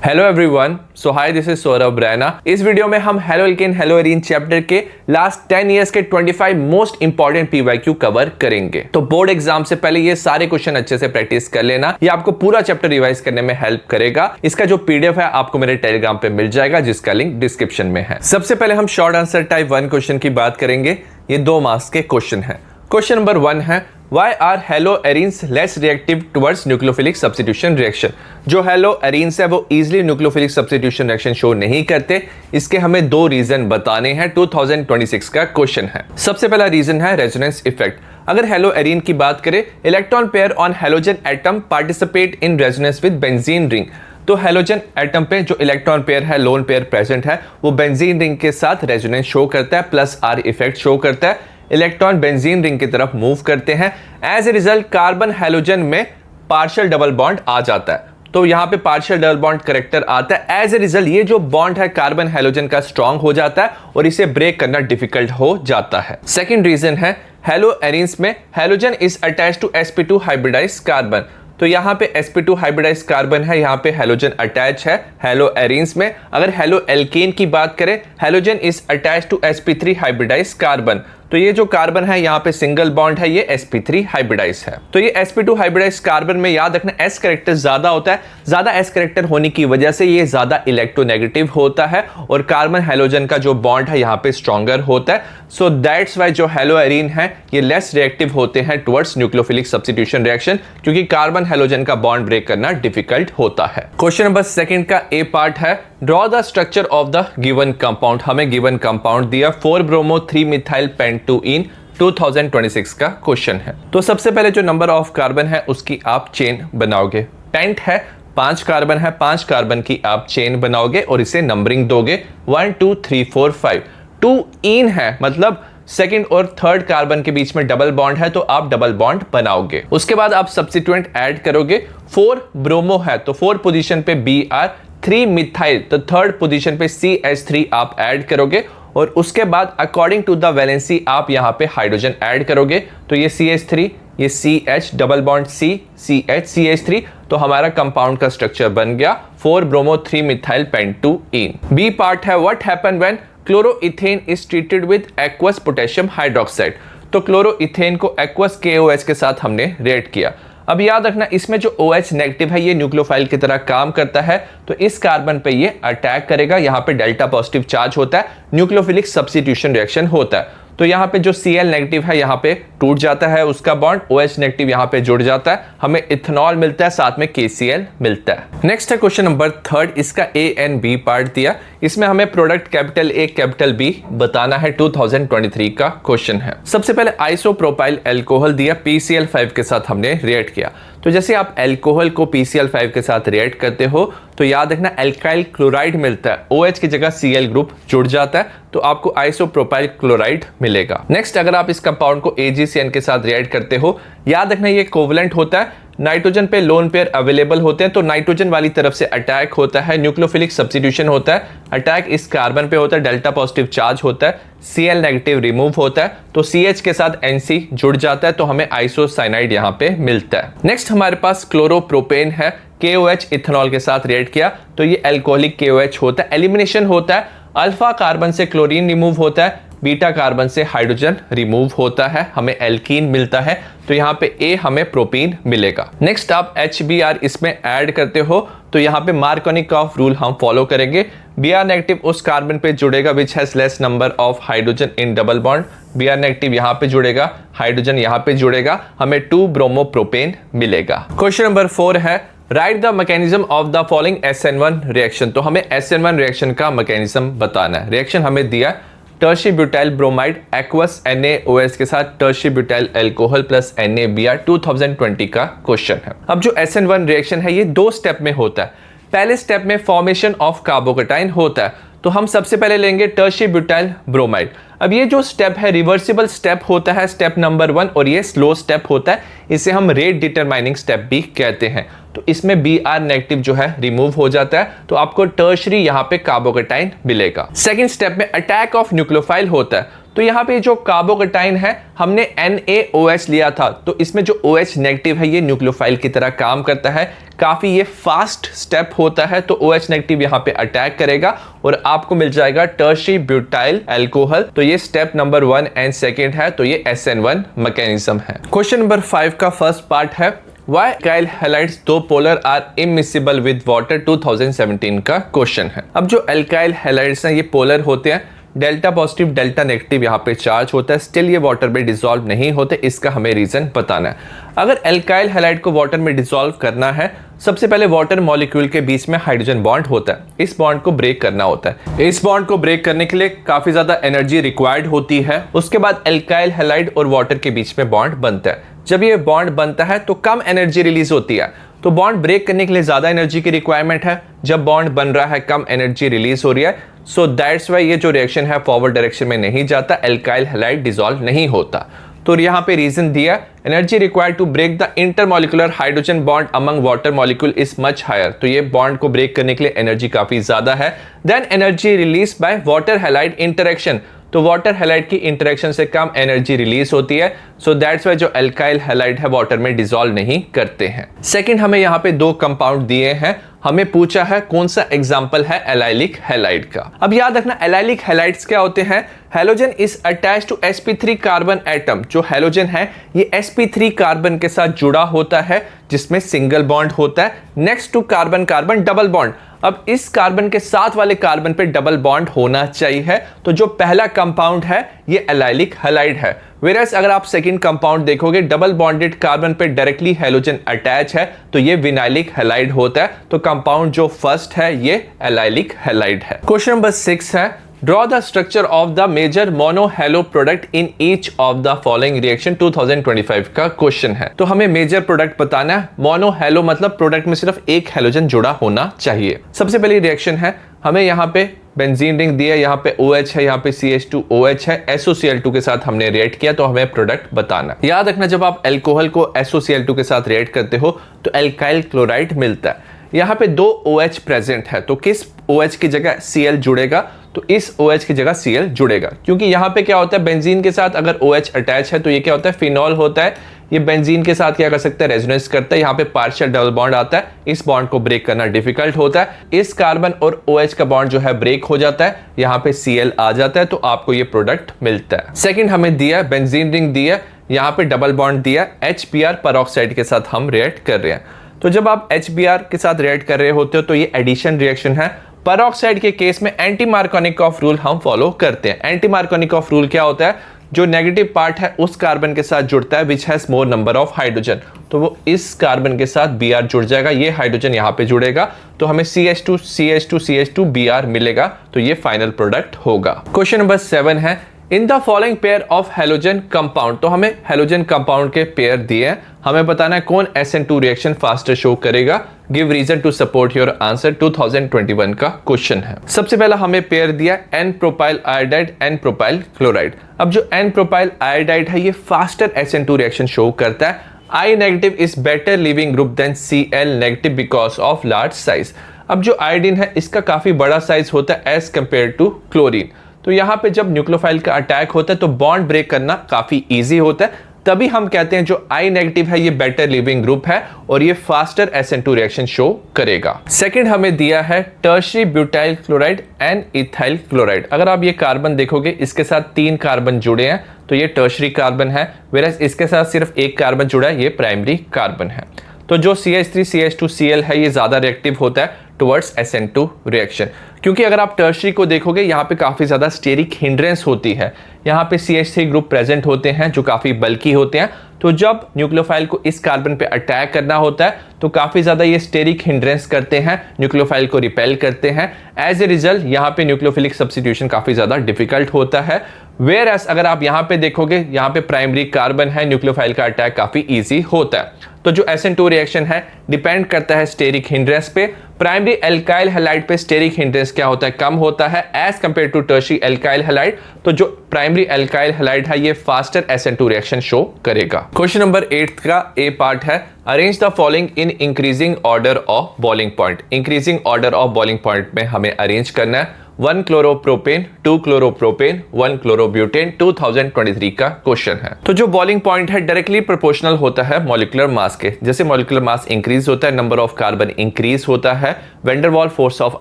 Hello everyone, so hi this is Saurabh Raina. इस video में हम halo alkane hello arene chapter के लास्ट 10 इयर्स के 25 मोस्ट इंपॉर्टेंट पीवाईक्यू कवर करेंगे। तो बोर्ड एग्जाम से पहले ये सारे क्वेश्चन अच्छे से प्रैक्टिस कर लेना, ये आपको पूरा चैप्टर रिवाइज करने में हेल्प करेगा। इसका जो पीडीएफ है आपको मेरे टेलीग्राम पे मिल जाएगा, जिसका लिंक डिस्क्रिप्शन में है। सबसे पहले हम शॉर्ट आंसर टाइप 1 क्वेश्चन की बात करेंगे। ये 2 मार्क्स के क्वेश्चन है। क्वेश्चन नंबर 1 है Why are haloarenes less reactive towards nucleophilic substitution reaction? जो haloarenes है वो easily nucleophilic substitution reaction show नहीं करते। इसके हमें 2 रीजन बताने हैं। 2026 का क्वेश्चन है। सबसे पहला रीजन है रेजोनेंस इफेक्ट। अगर हेलोएरीन की बात करें, electron pair on halogen atom participate in resonance with benzene ring. तो हेलोजन एटम पे जो इलेक्ट्रॉन पेयर है, लोन पेयर प्रेजेंट है, वो बेंजीन रिंग के साथ रेजोनेंस शो करता है, प्लस आर इफेक्ट शो करता है। इलेक्ट्रॉन बेंजीन रिंग की तरफ मूव करते हैं। As a result carbon halogen में पार्शियल डबल बॉन्ड आ जाता है। तो यहाँ पे पार्शियल डबल बॉन्ड करेक्टर आता है। एज ए रिजल्ट ये जो बॉन्ड है कार्बन हेलोजन का स्ट्रांग हो जाता है और इसे ब्रेक करना डिफिकल्ट हो जाता है। सेकेंड रीजन है हेलोएरीन्स में halogen is attached to sp2 hybridize carbon. तो यहाँ पे sp2 हाइब्रिडाइज कार्बन है, यहाँ पे हेलोजन अटैच है हेलोएरीन्स में। अगर हेलो एल्केन की बात करें, halogen is attached to sp3 hybridize carbon. तो ये जो कार्बन है यहाँ पे सिंगल बॉन्ड है, ये sp3 हाइब्रिडाइज है। तो ये sp2 हाइब्रिडाइज कार्बन में याद रखना s कैरेक्टर ज्यादा होता है। ज्यादा s कैरेक्टर होने की वजह से ये ज्यादा इलेक्ट्रोनेगेटिव होता है और कार्बन हेलोजन का जो बॉन्ड है यहाँ पे स्ट्रॉन्गर होता है। सो दैट्स वाई जो हेलोएरीन है ये लेस रिएक्टिव होते हैं टुवर्ड्स न्यूक्लियोफिलिक सब्स्टिट्यूशन रिएक्शन, क्योंकि कार्बन हेलोजन का बॉन्ड ब्रेक करना डिफिकल्ट होता है। क्वेश्चन नंबर 2 का ए पार्ट है draw the structure of the given compound. हमें गिवन कंपाउंड दिया 4-ब्रोमो 3-मिथाइल पेंटुइन। 2026 का क्वेश्चन है। तो सबसे पहले जो नंबर ऑफ कार्बन है उसकी आप चेन बनाओगे। पेंट है 5 कार्बन है, 5 कार्बन की आप चेन बनाओगे और इसे नंबरिंग दोगे 1 2 3 4 5। 2 इन है मतलब सेकंड और थर्ड कार्बन के बीच में डबल बॉन्ड है, तो आप डबल बॉन्ड बनाओगे। उसके बाद आप सब्स्टिट्यूएंट ऐड करोगे। 4 ब्रोमो है तो 4 पोजीशन पे Br, 3 मिथाइल तो थर्ड पोजीशन पे CH3 आप ऐड करोगे और उसके बाद अकॉर्डिंग टू द वैलेंसी आप यहाँ पे हाइड्रोजन ऐड करोगे। तो ये CH3, ये CH double bond C, CH, CH3, तो हमारा कंपाउंड का स्ट्रक्चर बन गया 4-ब्रोमो 3-मिथाइल पेंटुइन। बी पार्ट है what happen when chloroethane is treated with aqueous potassium hydroxide. तो क्लोरोइथेन को एक्वस KOH के साथ हमने रिएक्ट किया। अब याद रखना इसमें जो OH नेगेटिव है ये न्यूक्लियोफाइल की तरह काम करता है, तो इस कार्बन पे ये अटैक करेगा। यहाँ पे डेल्टा पॉजिटिव चार्ज होता है, न्यूक्लियोफिलिक सब्स्टिट्यूशन रिएक्शन होता है। तो यहाँ पे जो Cl नेगेटिव है यहाँ पे टूट जाता है उसका बॉन्ड, OH नेगेटिव यहाँ पे जुड़ जाता है, हमें इथेनॉल मिलता है, साथ में KCl मिलता है। नेक्स्ट है क्वेश्चन नंबर 3, इसका A एंड B पार्ट दिया। इसमें हमें product capital A capital B बताना है। 2023 का क्वेश्चन है। सबसे पहले आइसोप्रोपाइल एल्कोहल दिया, PCl5 के साथ हमने रिएक्ट किया। तो जैसे आप एल्कोहल को PCl5 के साथ रिएक्ट करते हो तो याद रखना एल्काइल क्लोराइड मिलता है, OH की जगह Cl ग्रुप जुड़ जाता है, तो आपको आइसोप्रोपाइल क्लोराइड मिलेगा। नेक्स्ट अगर आप इस कंपाउंड को AgCN के साथ रिएक्ट करते हो, याद रखना ये कोवलेंट होता है। नाइट्रोजन पे लोन पेयर अवेलेबल होते हैं तो नाइट्रोजन वाली तरफ से अटैक होता है, न्यूक्लियोफिलिक सब्स्टिट्यूशन होता है, अटैक इस कार्बन पे होता है, डेल्टा पॉजिटिव चार्ज होता है, Cl नेगेटिव रिमूव होता है, तो CH के साथ NC जुड़ जाता है, तो हमें आइसोसाइनाइड यहाँ पे मिलता है। नेक्स्ट हमारे पास क्लोरोप्रोपेन है, KOH इथेनॉल के साथ रिएक्ट किया तो ये एल्कोहलिक KOH होता है, एलिमिनेशन होता है। अल्फा कार्बन से क्लोरीन रिमूव होता है, बीटा कार्बन से हाइड्रोजन रिमूव होता है, हमें एल्कीन मिलता है, तो यहाँ पे A हमें प्रोपीन मिलेगा। नेक्स्ट आप HBr इसमें ऐड करते हो तो यहाँ पे मार्कोनिकॉफ रूल हम फॉलो करेंगे। Br नेगेटिव उस कार्बन पे जुड़ेगा which has less number of hydrogen in double bond, Br negative यहाँ पे जुड़ेगा, हाइड्रोजन यहाँ पे जुड़ेगा, हमें 2 ब्रोमो प्रोपेन मिलेगा। क्वेश्चन नंबर 4 है right the mechanism of the following SN1 reaction. तो हमें SN1 रिएक्शन का मैकेनिज्म बताना है। रिएक्शन हमें दिया tertiary butyl bromide aqueous NaOH के साथ tertiary butyl alcohol plus NaBr। 2020 का क्वेश्चन है। अब जो SN1 रिएक्शन है ये 2 स्टेप में होता है। पहले स्टेप में फॉर्मेशन ऑफ कार्बोकेटाइन होता है, तो हम सबसे पहले लेंगे टर्शी ब्यूटाइल ब्रोमाइड। अब ये जो स्टेप है रिवर्सिबल स्टेप होता है, स्टेप नंबर 1, और ये स्लो स्टेप होता है, इसे हम रेट डिटरमाइनिंग स्टेप भी कहते हैं। तो इसमें Br नेगेटिव जो है रिमूव हो जाता है, तो आपको टर्शरी यहाँ पे कार्बोकेटाइन मिलेगा। सेकंड स्टेप में अटैक ऑफ न्यूक्लियोफाइल होता है, तो यहाँ पे जो कार्बोकैटायन है हमने NaOH लिया था, तो इसमें जो OH नेगेटिव है ये न्यूक्लियोफाइल की तरह काम करता है, काफी ये फास्ट स्टेप होता है, तो OH नेगेटिव यहाँ पे अटैक करेगा और आपको मिल जाएगा टर्शियरी ब्यूटाइल अल्कोहल। तो ये स्टेप नंबर 1 एंड सेकेंड है, तो ये SN1 मैकेनिज्म है। क्वेश्चन नंबर 5 का फर्स्ट पार्ट है Why alkyl halides though polar are immiscible with water 2017 का क्वेश्चन है। अब जो अल्काइल हैलाइड्स हैं ये पोलर होते हैं, डेल्टा पॉजिटिव डेल्टा नेगेटिव यहाँ पे चार्ज होता है, स्टिल ये वाटर में डिसॉल्व नहीं होते, इसका हमें रीजन बताना है। अगर अल्काइल हैलाइड को वाटर में डिसॉल्व करना है, सबसे पहले वाटर मॉलिक्यूल के बीच में हाइड्रोजन बॉन्ड होता है, इस बॉन्ड को ब्रेक करना होता है। इस बॉन्ड को ब्रेक करने के लिए काफी ज्यादा एनर्जी रिक्वायर्ड होती है। उसके बाद अल्काइल हैलाइड और वाटर के बीच में बॉन्ड बनता है। जब ये बॉन्ड बनता है तो कम एनर्जी रिलीज होती है, तो बॉन्ड ब्रेक करने के लिए ज्यादा एनर्जी की रिक्वायरमेंट है। जब बॉन्ड बन रहा है कम एनर्जी रिलीज हो रही है, सो दैट्स वाई ये जो रिएक्शन है फॉरवर्ड डायरेक्शन में नहीं जाता, अल्काइल हैलाइड डिसॉल्व नहीं होता। तो यहाँ पे रीजन दिया, energy required to break the intermolecular hydrogen bond among water molecule is much higher. तो ये बॉन्ड को ब्रेक करने के लिए एनर्जी काफी ज्यादा है। Then energy release by water halide interaction, तो वाटर हैलाइड की इंटरेक्शन से कम एनर्जी रिलीज होती है, सो दैट्स वाई जो अल्काइल हैलाइड है वाटर में डिसॉल्व नहीं करते हैं। सेकंड, हमें यहाँ पे दो कंपाउंड दिए हैं, हमें पूछा है कौन सा एग्जाम्पल है एलाइलिक हैलाइड का। अब याद रखना एलाइलिक हैलाइड्स क्या होते हैं, halogen is attached to sp3 carbon atom. जो हैलोजन है ये sp3 कार्बन के साथ जुड़ा होता है, जिसमें सिंगल बॉन्ड होता है next to carbon carbon double bond. अब इस कार्बन के साथ वाले कार्बन पे डबल बॉन्ड होना चाहिए, तो जो पहला कंपाउंड है ये एलाइलिक हैलाइड है। वेरस अगर आप सेकंड कंपाउंड देखोगे, डबल बॉन्डेड कार्बन पे डायरेक्टली हैलोजन अटैच है, तो ये विनाइलिक हैलाइड होता है। तो कंपाउंड जो फर्स्ट है ये एलाइलिक हैलाइड है। क्वेश्चन नंबर 6 है, draw the structure of the major monohalo product in each of the following reaction 2025 का क्वेश्चन है। तो हमें मेजर प्रोडक्ट बताना है। मोनोहैलो मतलब प्रोडक्ट में सिर्फ एक हैलोजन जुड़ा होना चाहिए। सबसे पहली रिएक्शन है, हमें यहाँ पे बेंजीन रिंग दिया, यहाँ पे OH है, यहाँ पे CH2OH है, SOCl2 के साथ हमने रिएक्ट किया, तो हमें प्रोडक्ट बताना। याद रखना जब आप अल्कोहल को SOCl2 के साथ रिएक्ट करते हो तो अल्काइल क्लोराइड मिलता है। यहाँ पे दो OH प्रेजेंट है, तो किस OH की जगह Cl जुड़ेगा, तो इस OH की जगह Cl जुड़ेगा, क्योंकि यहाँ पे क्या होता है बेंजीन के साथ अगर OH अटैच है तो ये क्या होता है फिनॉल होता है, ये बेंजीन के साथ क्या कर सकता है रेजोनेंस करता है, यहाँ पे पार्शियल डबल बॉन्ड आता है, इस बॉन्ड को ब्रेक करना डिफिकल्ट होता है। इस कार्बन और OH का बॉन्ड जो है ब्रेक हो जाता है, यहाँ पे Cl आ जाता है, तो आपको ये प्रोडक्ट मिलता है। सेकंड हमें दिया बेंजीन रिंग दिया, यहाँ पे डबल बॉन्ड दिया, HBr परऑक्साइड के साथ हम रिएक्ट कर रहे हैं। तो जब आप HBr के साथ रिएक्ट कर रहे होते हो तो ये एडिशन रिएक्शन है। परऑक्साइड के केस में एंटी मार्कोनिकॉफ रूल हम फॉलो करते हैं। एंटी मार्कोनिकॉफ रूल क्या होता है, जो नेगेटिव पार्ट है उस कार्बन के साथ जुड़ता है which has more number of hydrogen, तो वो इस कार्बन के साथ Br जुड़ जाएगा, ये हाइड्रोजन यहाँ पे जुड़ेगा, तो हमें CH2 CH2 CH2 Br मिलेगा, तो ये फाइनल प्रोडक्ट होगा। क्वेश्चन नंबर 7 है, इन the following pair of halogen compound, तो हमें हैलोजन कंपाउंड के पेयर दिए हैं, हमें बताना है कौन SN2 रिएक्शन फास्टर शो करेगा। Give reason to support your answer 2021 का क्वेश्चन है। सबसे पहला हमें पेयर दिया N propyl iodide N propyl chloride. अब जो N प्रोपाइल आयोडाइड है ये फास्टर SN2 रिएक्शन शो करता है। I negative is better leaving group than Cl negative because of large size. अब जो आयोडीन है इसका काफी बड़ा साइज होता है एज कंपेयर टू क्लोरीन, तो यहाँ पे जब न्यूक्लियोफाइल का अटैक होता है तो बॉन्ड ब्रेक करना काफी इजी होता है, तभी हम कहते हैं जो I नेगेटिव है ये बेटर लिविंग ग्रुप है और ये फास्टर SN2 रिएक्शन शो करेगा। सेकंड हमें दिया है tertiary butyl chloride and ethyl chloride. अगर आप ये कार्बन देखोगे इसके साथ 3 कार्बन जुड़े हैं, तो ये टर्शियरी कार्बन है, वेरस इसके साथ सिर्फ एक कार्बन जुड़ा है, ये प्राइमरी कार्बन है। तो जो CH3 CH2Cl है ये ज्यादा रिएक्टिव होता है टुवर्ड्स SN2 रिएक्शन, क्योंकि अगर आप टर्शियरी को देखोगे यहाँ पे काफी ज्यादा स्टेरिक हिंड्रेंस होती है, यहाँ पे CH3 ग्रुप प्रेजेंट होते हैं जो काफी बल्की होते हैं, तो जब न्यूक्लियोफाइल को इस कार्बन पे अटैक करना होता है तो काफी ज्यादा ये स्टेरिक हिंड्रेंस करते हैं, न्यूक्लियोफाइल को रिपेल करते हैं। एज ए रिजल्ट यहाँ पे न्यूक्लियोफिलिक सब्स्टिट्यूशन काफी ज्यादा डिफिकल्ट होता है। वेयर एज अगर आप यहाँ पे देखोगे यहाँ पे प्राइमरी कार्बन है, न्यूक्लियोफाइल का अटैक काफी इजी होता है। तो जो SN2 रिएक्शन है डिपेंड करता है स्टेरिक हिंड्रेंस पे। प्राइमरी एल्काइल हैलाइड पे स्टेरिक हिंड्रेंस क्या होता है, कम होता है as compare to tertiary alkyl halide, तो जो प्राइमरी एल्काइल हैलाइड है ये फास्टर SN2 रिएक्शन शो करेगा। क्वेश्चन नंबर 8 का ए पार्ट है, arrange the following in increasing order of boiling point. Increasing order of boiling point में हमें arrange करना है। 1 क्लोरोप्रोपेन, 2 क्लोरोप्रोपेन, 1 क्लोरोब्यूटेन 2023 का क्वेश्चन है। तो जो बॉइलिंग पॉइंट है डायरेक्टली प्रोपोर्शनल होता है मॉलिक्यूलर मास के। जैसे मॉलिक्यूलर मास इंक्रीज होता है, नंबर ऑफ कार्बन इंक्रीज होता है, van der Waals force of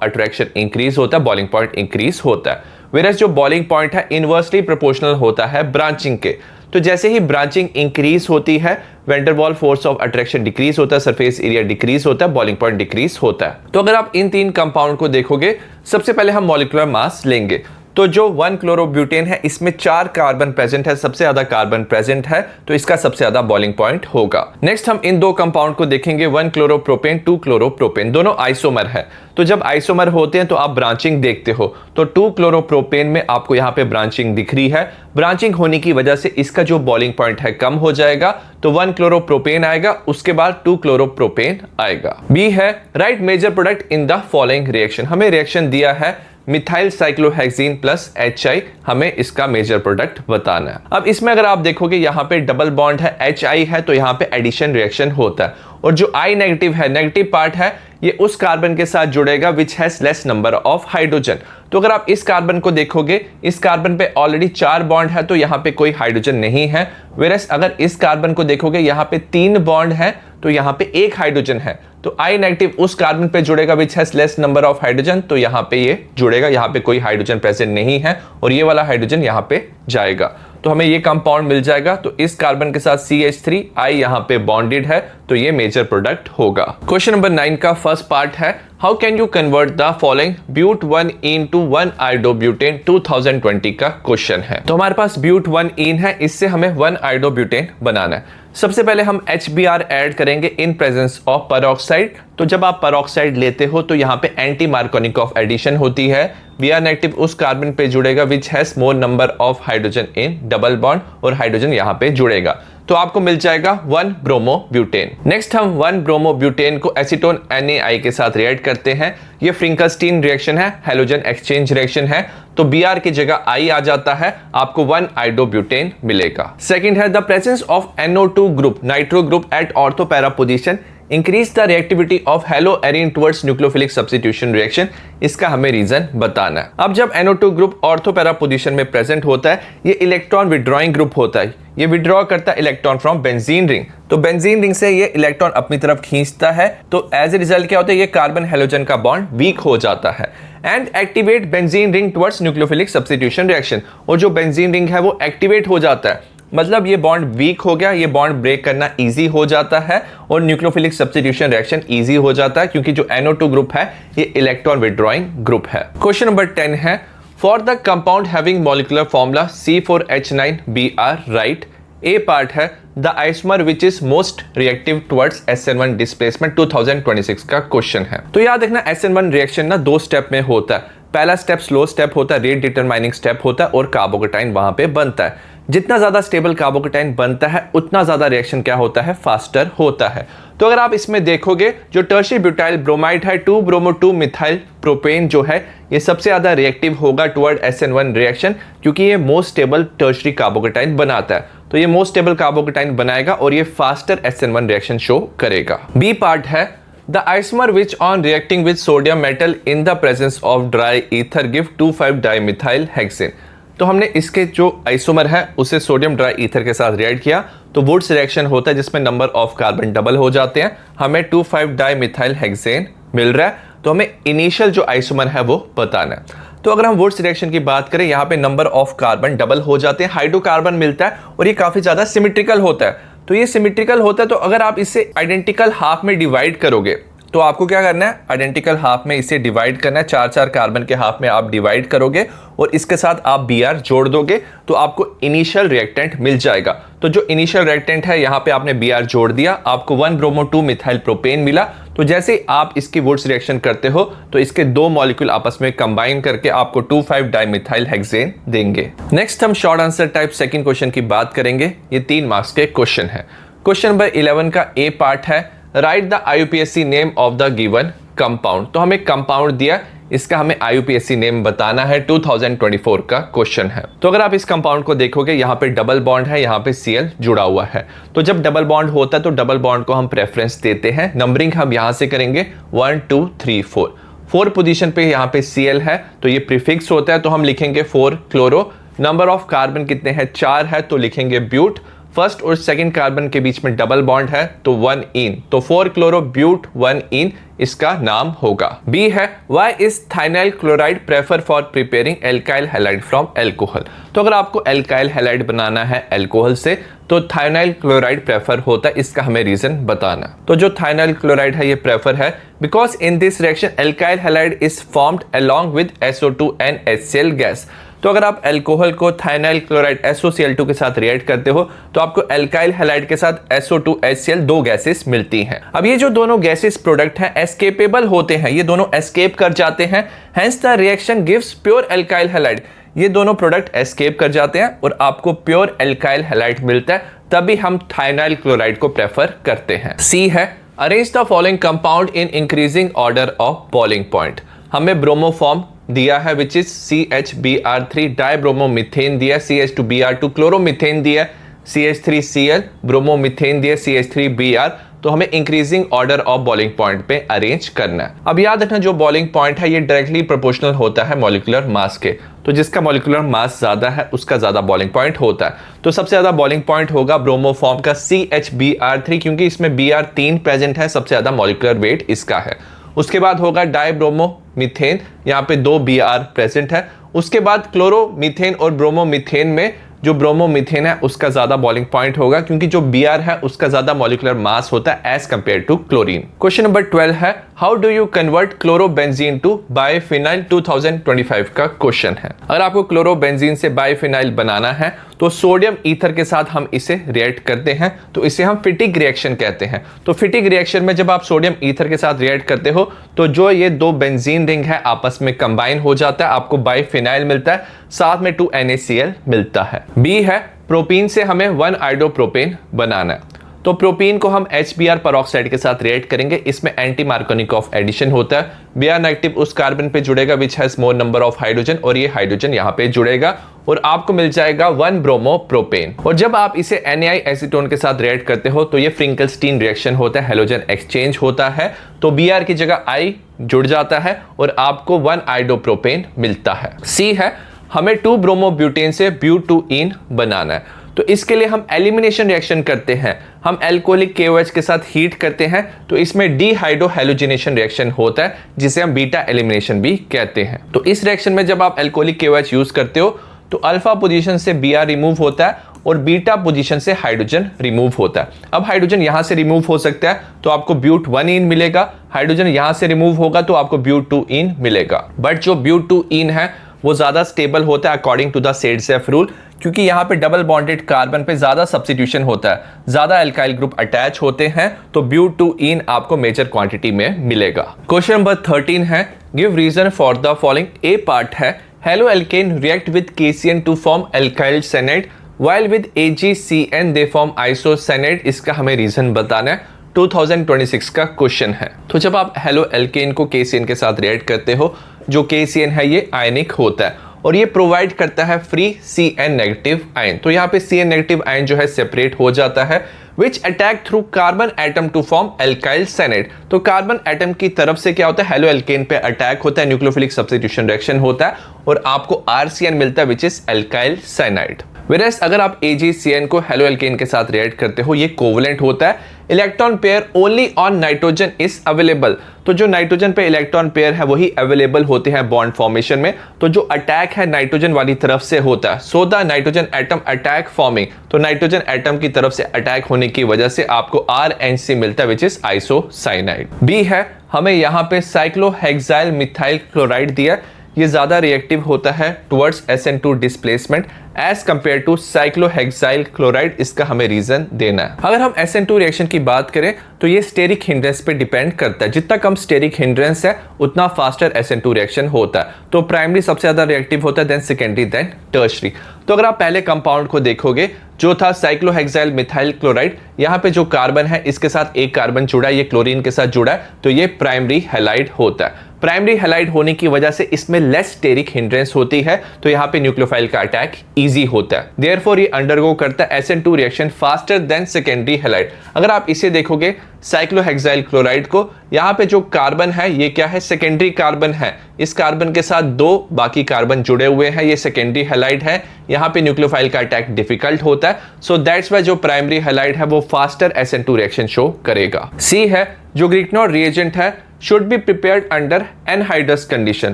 attraction increase होता है, बॉइलिंग पॉइंट इंक्रीज होता है। वेरस जो बॉइलिंग पॉइंट है इनवर्सली प्रोपोर्शनल होता है ब्रांचिंग के। तो जैसे ही ब्रांचिंग इंक्रीज होती है, van der Waals force of attraction decrease होता है, सरफेस एरिया डिक्रीज होता है, बॉइलिंग पॉइंट डिक्रीज होता है। तो अगर आप इन तीन कंपाउंड को देखोगे, सबसे पहले हम मॉलिक्यूलर मास लेंगे। तो जो 1 क्लोरोब्यूटेन है इसमें 4 कार्बन प्रेजेंट है, सबसे ज्यादा कार्बन प्रेजेंट है, तो इसका सबसे ज्यादा बॉइलिंग पॉइंट होगा। नेक्स्ट हम इन दो कंपाउंड को देखेंगे, 1 क्लोरोप्रोपेन, 2 क्लोरोप्रोपेन, दोनों आइसोमर है। तो जब आइसोमर होते हैं तो आप ब्रांचिंग देखते हो, तो 2 क्लोरोप्रोपेन में आपको यहाँ पे ब्रांचिंग दिख रही है। ब्रांचिंग होने की वजह से इसका जो बॉइलिंग पॉइंट है कम हो जाएगा, तो 1 क्लोरोप्रोपेन आएगा, उसके बाद 2 क्लोरोप्रोपेन आएगा। बी है write major product in the following reaction. हमें रिएक्शन दिया है मिथाइल साइक्लोहेक्सीन प्लस HI, हमें इसका मेजर प्रोडक्ट बताना है। अब इसमें अगर आप देखोगे यहाँ पे डबल बॉन्ड है, HI है, तो यहाँ पे एडिशन रिएक्शन होता है। और जो I नेगेटिव है, नेगेटिव पार्ट है, ये उस कार्बन के साथ जुड़ेगा which has less number of hydrogen. तो अगर आप इस कार्बन को देखोगे, इस कार्बन पे ऑलरेडी 4 बॉन्ड है, तो यहाँ पे कोई हाइड्रोजन नहीं है। वेरस अगर इस कार्बन को देखोगे, यहाँ पे 3 बॉन्ड है, तो यहाँ पे 1 हाइड्रोजन है। तो I नेगेटिव उस कार्बन पे जुड़ेगा which has less number of hydrogen, तो यहाँ पे ये जुड़ेगा, यहाँ पे कोई हाइड्रोजन प्रेजेंट नहीं है, और ये वाला हाइड्रोजन यहाँ पे जाएगा, तो हमें ये कंपाउंड मिल जाएगा। तो इस कार्बन के साथ CH3, I यहाँ पे बॉन्डेड है, तो ये मेजर प्रोडक्ट होगा। क्वेश्चन नंबर 9 का फर्स्ट पार्ट है, how can you convert the following but 1 into 1 iodobutane 2020 का क्वेश्चन है। तो हमारे पास ब्यूट 1 इन है, इससे हमें 1 आइडोब्यूटेन बनाना है। सबसे पहले हम HBr ऐड करेंगे इन प्रेजेंस ऑफ पेरोक्साइड। तो जब आप पेरोक्साइड लेते हो तो यहाँ पे एंटी मार्कोनिकॉफ एडिशन होती है। Br नेगेटिव उस कार्बन पे जुड़ेगा which has more number of hydrogen in double bond, और हाइड्रोजन यहाँ पे जुड़ेगा, तो आपको मिल जाएगा 1 ब्रोमोब्यूटेन। नेक्स्ट हम 1 ब्रोमोब्यूटेन को एसीटोन NaI के साथ रिएक्ट करते हैं। ये फ्रिंकलस्टीन रिएक्शन है, हैलोजन एक्सचेंज रिएक्शन है, तो Br की जगह I आ जाता है, आपको 1 आइडोब्यूटेन मिलेगा। सेकंड है the presence of NO2 group, nitro group at ortho para position increase the reactivity of haloarene towards nucleophilic substitution reaction. इसका हमें रीजन बताना है। अब जब NO2 group ortho para position में प्रेजेंट होता है, ये इलेक्ट्रॉन विड्रॉइंग ग्रुप होता है, ये विड्रॉ करता है इलेक्ट्रॉन फ्रॉम बेंजीन रिंग। तो बेंजीन रिंग से ये इलेक्ट्रॉन अपनी तरफ खींचता है, तो एज ए रिजल्ट क्या होता है, ये कार्बन हेलोजन का बॉन्ड वीक हो जाता है and activate benzene ring towards nucleophilic substitution reaction. और जो बेंजीन रिंग है वो एक्टिवेट हो जाता है, मतलब ये बॉन्ड वीक हो गया, ये बॉन्ड ब्रेक करना इजी हो जाता है और न्यूक्लियोफिलिक सब्स्टिट्यूशन रिएक्शन इजी हो जाता है, क्योंकि जो NO2 ग्रुप है ये इलेक्ट्रॉन विड्रॉइंग ग्रुप है। क्वेश्चन नंबर 10 है, for the compound having molecular formula C4H9Br right. A part है the isomer which is most reactive towards SN1 displacement 2026 का क्वेश्चन है। तो याद रखना SN1 रिएक्शन ना 2 स्टेप में होता है। पहला स्टेप स्लो स्टेप होता है, रेट डिटरमाइनिंग स्टेप होता है, और कार्बोकेटाइन वहां पे बनता है। जितना ज्यादा स्टेबल कार्बोकेटाइन बनता है उतना ज्यादा रिएक्शन क्या होता है, फास्टर होता है। तो अगर आप इसमें देखोगे, जो टर्शियरी ब्यूटाइल ब्रोमाइड है 2 ब्रोमो 2 मिथाइल प्रोपेन जो है, ये सबसे ज्यादा रिएक्टिव होगा टुवर्ड SN1 रिएक्शन, क्योंकि ये मोस्ट स्टेबल टर्शियरी कार्बोकेटाइन बनाता है। तो ये मोस्ट स्टेबल कार्बोकेटाइन बनाएगा और ये फास्टर SN1 रिएक्शन शो करेगा। बी पार्ट है the isomer which on reacting with sodium metal in the presence of dry ether give 2,5 dimethyl hexane. तो हमने इसके जो आइसोमर है उसे सोडियम ड्राई ईथर के साथ रिएक्ट किया, तो वुड्स रिएक्शन होता है जिसमें नंबर ऑफ कार्बन डबल हो जाते हैं, हमें 2,5 डाइमिथाइल हेक्सेन मिल रहा है। तो हमें इनिशियल जो आइसोमर है वो बताना है। तो अगर हम वुड्स रिएक्शन की बात करें, यहाँ पे नंबर ऑफ कार्बन डबल हो जाते हैं, हाइड्रोकार्बन मिलता है और ये काफी ज्यादा सिमेट्रिकल होता है। तो ये सिमेट्रिकल होता है, तो अगर आप इसे आइडेंटिकल हाफ में डिवाइड करोगे, तो आपको क्या करना है, आइडेंटिकल हाफ में इसे डिवाइड करना है। 4-4 कार्बन के हाफ में आप डिवाइड करोगे और इसके साथ आप Br जोड़ दोगे, तो आपको इनिशियल रिएक्टेंट मिल जाएगा। तो जो इनिशियल रिएक्टेंट है यहाँ पे आपने Br जोड़ दिया, आपको 1 ब्रोमो 2 मिथाइल प्रोपेन मिला। तो जैसे ही आप इसकी वुड्स रिएक्शन करते हो, तो इसके 2 मॉलिक्यूल आपस में कंबाइन करके आपको 2,5 डाइमिथाइल हेक्सेन देंगे। नेक्स्ट हम short answer type second question की बात करेंगे। ये 3 मार्क्स के क्वेश्चन है। क्वेश्चन नंबर 11 का ए पार्ट है, right the IUPAC name of the given compound. तो हमें कंपाउंड दिया, इसका हमें IUPAC नेम बताना है। 2024 का क्वेश्चन है। तो अगर आप इस कंपाउंड को देखोगे, यहाँ पे डबल बॉन्ड है, यहाँ पे Cl जुड़ा हुआ है। तो जब डबल बॉन्ड होता है तो डबल बॉन्ड को हम प्रेफरेंस देते हैं। नंबरिंग हम यहाँ से करेंगे 1 2 3 4। 4 पोजीशन पे यहाँ पे Cl है तो ये प्रीफिक्स होता है, तो हम लिखेंगे 4 क्लोरो। नंबर ऑफ कार्बन कितने हैं, 4 है, तो लिखेंगे ब्यूट। फर्स्ट और सेकंड कार्बन के बीच में डबल बॉन्ड है तो 1 इन, तो 4 क्लोरो ब्यूट 1 इन इसका नाम होगा। बी है why is thionyl chloride prefer for preparing alkyl halide from alcohol. तो अगर आपको एल्काइल हैलाइड बनाना है एल्कोहल से तो थाइनाइल क्लोराइड प्रेफर होता है, इसका हमें रीजन बताना। तो जो थाइनाइल क्लोराइड है ये प्रेफर है because in this reaction alkyl halide is formed along with SO2 and HCl gas. तो अगर आप अल्कोहल को थाइनाइल क्लोराइड SOCl2 के साथ रिएक्ट करते हो तो आपको अल्काइल हैलाइड के साथ SO2 HCl 2 गैसेस मिलती हैं। अब ये जो दोनों गैसेस प्रोडक्ट हैं एस्केपेबल होते हैं, ये दोनों एस्केप कर जाते हैं, hence the reaction gives pure alkyl halide. ये दोनों प्रोडक्ट एस्केप कर जाते हैं और आपको प्योर अल्काइल हैलाइड मिलता है, तभी हम थाइनाइल क्लोराइड को प्रेफर करते हैं। सी है arrange the following compound in increasing order of boiling point. हमें ब्रोमोफॉर्म दिया है विच इज CHBr3 डाइब्रोमोमिथेन दिया, CH2Br2 क्लोरोमिथेन दिया, CH3Cl ब्रोमोमिथेन दिया, CH3Br। तो हमें increasing order of boiling point पे अरेंज करना है। अब याद रखना जो बॉइलिंग पॉइंट है ये डायरेक्टली प्रोपोर्शनल होता है मॉलिक्यूलर मास के, तो जिसका मॉलिक्यूलर मास ज्यादा है उसका ज्यादा बॉइलिंग पॉइंट होता है। तो सबसे ज्यादा बॉइलिंग पॉइंट होगा ब्रोमोफॉर्म का CHBr3 क्योंकि इसमें Br3 प्रेजेंट है, सबसे ज्यादा मॉलिक्यूलर वेट इसका है। उसके बाद होगा डाइब्रोमोमिथेन, यहाँ पे 2 Br प्रेजेंट है। उसके बाद क्लोरोमीथेन और ब्रोमोमीथेन में जो ब्रोमोमीथेन है उसका ज्यादा बॉइलिंग पॉइंट होगा क्योंकि जो Br है उसका ज्यादा मॉलिक्यूलर मास होता है as compare to chlorine. Question number 12 है how do you convert chlorobenzene to biphenyl 2025 का क्वेश्चन है। अगर आपको क्लोरोबेंजीन से बाइफिनाइल बनाना है तो सोडियम ईथर के साथ हम इसे रिएक्ट करते हैं, तो इसे हम फिटिक रिएक्शन कहते हैं। तो फिटिक रिएक्शन में जब आप सोडियम ईथर के साथ रिएक्ट करते हो तो जो ये 2 बेंजीन रिंग है आपस में कंबाइन हो जाता है, आपको बाइफिनाइल मिलता है, साथ में 2 NaCl मिलता है। बी है प्रोपीन से हमें 1 आइडोप्रोपेन बनाना है। तो प्रोपीन को हम HBr परऑक्साइड के साथ रिएक्ट करेंगे, इसमें एंटी मार्कोनिकॉफ एडिशन होता है। Br नेगेटिव उस कार्बन पे जुड़ेगा which has more number of hydrogen और ये हाइड्रोजन यहाँ पे जुड़ेगा और आपको मिल जाएगा 1 ब्रोमोप्रोपेन। और जब आप इसे NaI एसीटोन के साथ रिएक्ट करते हो तो ये फ्रिंकलस्टीन रिएक्शन होता है, हेलोजन एक्सचेंज होता है, तो Br की जगह I जुड़ जाता है और आपको 1 आइडोप्रोपेन मिलता है। सी है हमें 2 ब्रोमोब्यूटेन से ब्यूटूइन बनाना है, तो इसके लिए हम एलिमिनेशन रिएक्शन करते हैं। हम एल्कोहलिक KOH के साथ हीट करते हैं तो इसमें डीहाइड्रोहेलोजिनेशन रिएक्शन होता है जिसे हम बीटा एलिमिनेशन भी कहते हैं। तो इस रिएक्शन में जब आप एल्कोहलिक KOH यूज करते हो तो अल्फा पोजीशन से Br रिमूव होता है और बीटा पोजीशन से हाइड्रोजन रिमूव होता है। अब हाइड्रोजन यहां से रिमूव हो सकता है तो आपको ब्यूट 1 इन मिलेगा, हाइड्रोजन यहां से रिमूव होगा तो आपको ब्यूट 2 इन मिलेगा। बट जो ब्यूट 2 इन है वो ज्यादा स्टेबल होता है अकॉर्डिंग टू द सेडसेफ रूल, क्योंकि यहाँ पे डबल बॉन्डेड कार्बन पे ज्यादा सब्स्टिट्यूशन होता है, ज्यादा एल्काइल ग्रुप अटैच होते हैं, तो ब्यूट 2 इन आपको मेजर क्वांटिटी में मिलेगा। क्वेश्चन नंबर 13 है give reason for the following. A part है haloalkane react with KCN to form alkyl cyanide while with AgCN they form isocyanide. इसका हमें रीजन बताना है, 2026 का क्वेश्चन है। तो जब आप हेलो एल्केन को KCN के साथ रिएक्ट करते हो, जो KCN है ये आयनिक होता है और ये प्रोवाइड करता है फ्री CN नेगेटिव आयन। तो यहाँ पे CN नेगेटिव आयन जो है सेपरेट हो जाता है which attack through carbon atom to form alkyl cyanide. तो कार्बन एटम की तरफ से क्या होता है, हेलो एल्केन पे अटैक होता है, न्यूक्लियोफिलिक सब्स्टिट्यूशन रिएक्शन होता है और आपको RCN मिलता है which is alkyl cyanide. Whereas अगर आप AgCN को हेलो एल्केन के साथ रिएक्ट करते हो ये कोवलेंट होता है, electron pair only on nitrogen is available. तो जो नाइट्रोजन पे इलेक्ट्रॉन पेयर है वही अवेलेबल होते हैं बॉन्ड फॉर्मेशन में, तो जो अटैक है नाइट्रोजन वाली तरफ से होता है। So the nitrogen atom attack forming, तो नाइट्रोजन एटम की तरफ से अटैक होने की वजह से आपको RNC मिलता है विच इज आइसोसाइनाइड। बी है हमें यहाँ पे साइक्लोहेक्साइल मिथाइल क्लोराइड दिया, ये ज्यादा रिएक्टिव होता है towards SN2 displacement as compare to cyclohexyl chloride. इसका हमें रीजन देना है। अगर हम SN2 रिएक्शन की बात करें तो ये स्टेरिक हिंड्रेंस पे डिपेंड करता है, जितना कम स्टेरिक हिंड्रेंस है उतना फास्टर SN2 रिएक्शन होता है। तो प्राइमरी सबसे ज्यादा रिएक्टिव होता है, देन सेकेंडरी, देन टर्शरी। तो अगर आप पहले कंपाउंड को देखोगे जो था साइक्लोहेक्साइल मिथाइल क्लोराइड, यहाँ पे जो कार्बन है इसके साथ एक कार्बन जुड़ा है, ये क्लोरीन के साथ जुड़ा है, तो ये प्राइमरी हैलाइड होता है। प्राइमरी हैलाइड होने की वजह से इसमें लेस स्टेरिक हिंड्रेंस होती है, तो यहाँ पे न्यूक्लियोफाइल का अटैक इजी होता है। देयरफॉर ये अंडरगो करता है SN2 reaction faster than secondary halide. अगर आप इसे देखोगे साइक्लोहेक्साइल क्लोराइड को, यहाँ पे जो कार्बन है ये क्या है, सेकेंडरी कार्बन है। इस कार्बन के साथ दो बाकी कार्बन जुड़े हुए हैं, ये सेकेंडरी हैलाइड है। यहाँ पे न्यूक्लियोफाइल का अटैक डिफिकल्ट होता है, सो दैट्स वाई जो प्राइमरी हैलाइड है वो फास्टर SN2 रिएक्शन शो करेगा। सी है जो ग्रिग्नॉर्ड रिएजेंट है should be prepared under anhydrous condition.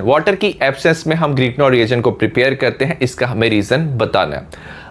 Water की एब्सेंस में हम ग्रिग्नॉर्ड रिएजेंट को प्रिपेयर करते हैं, इसका हमें रीजन बताना है।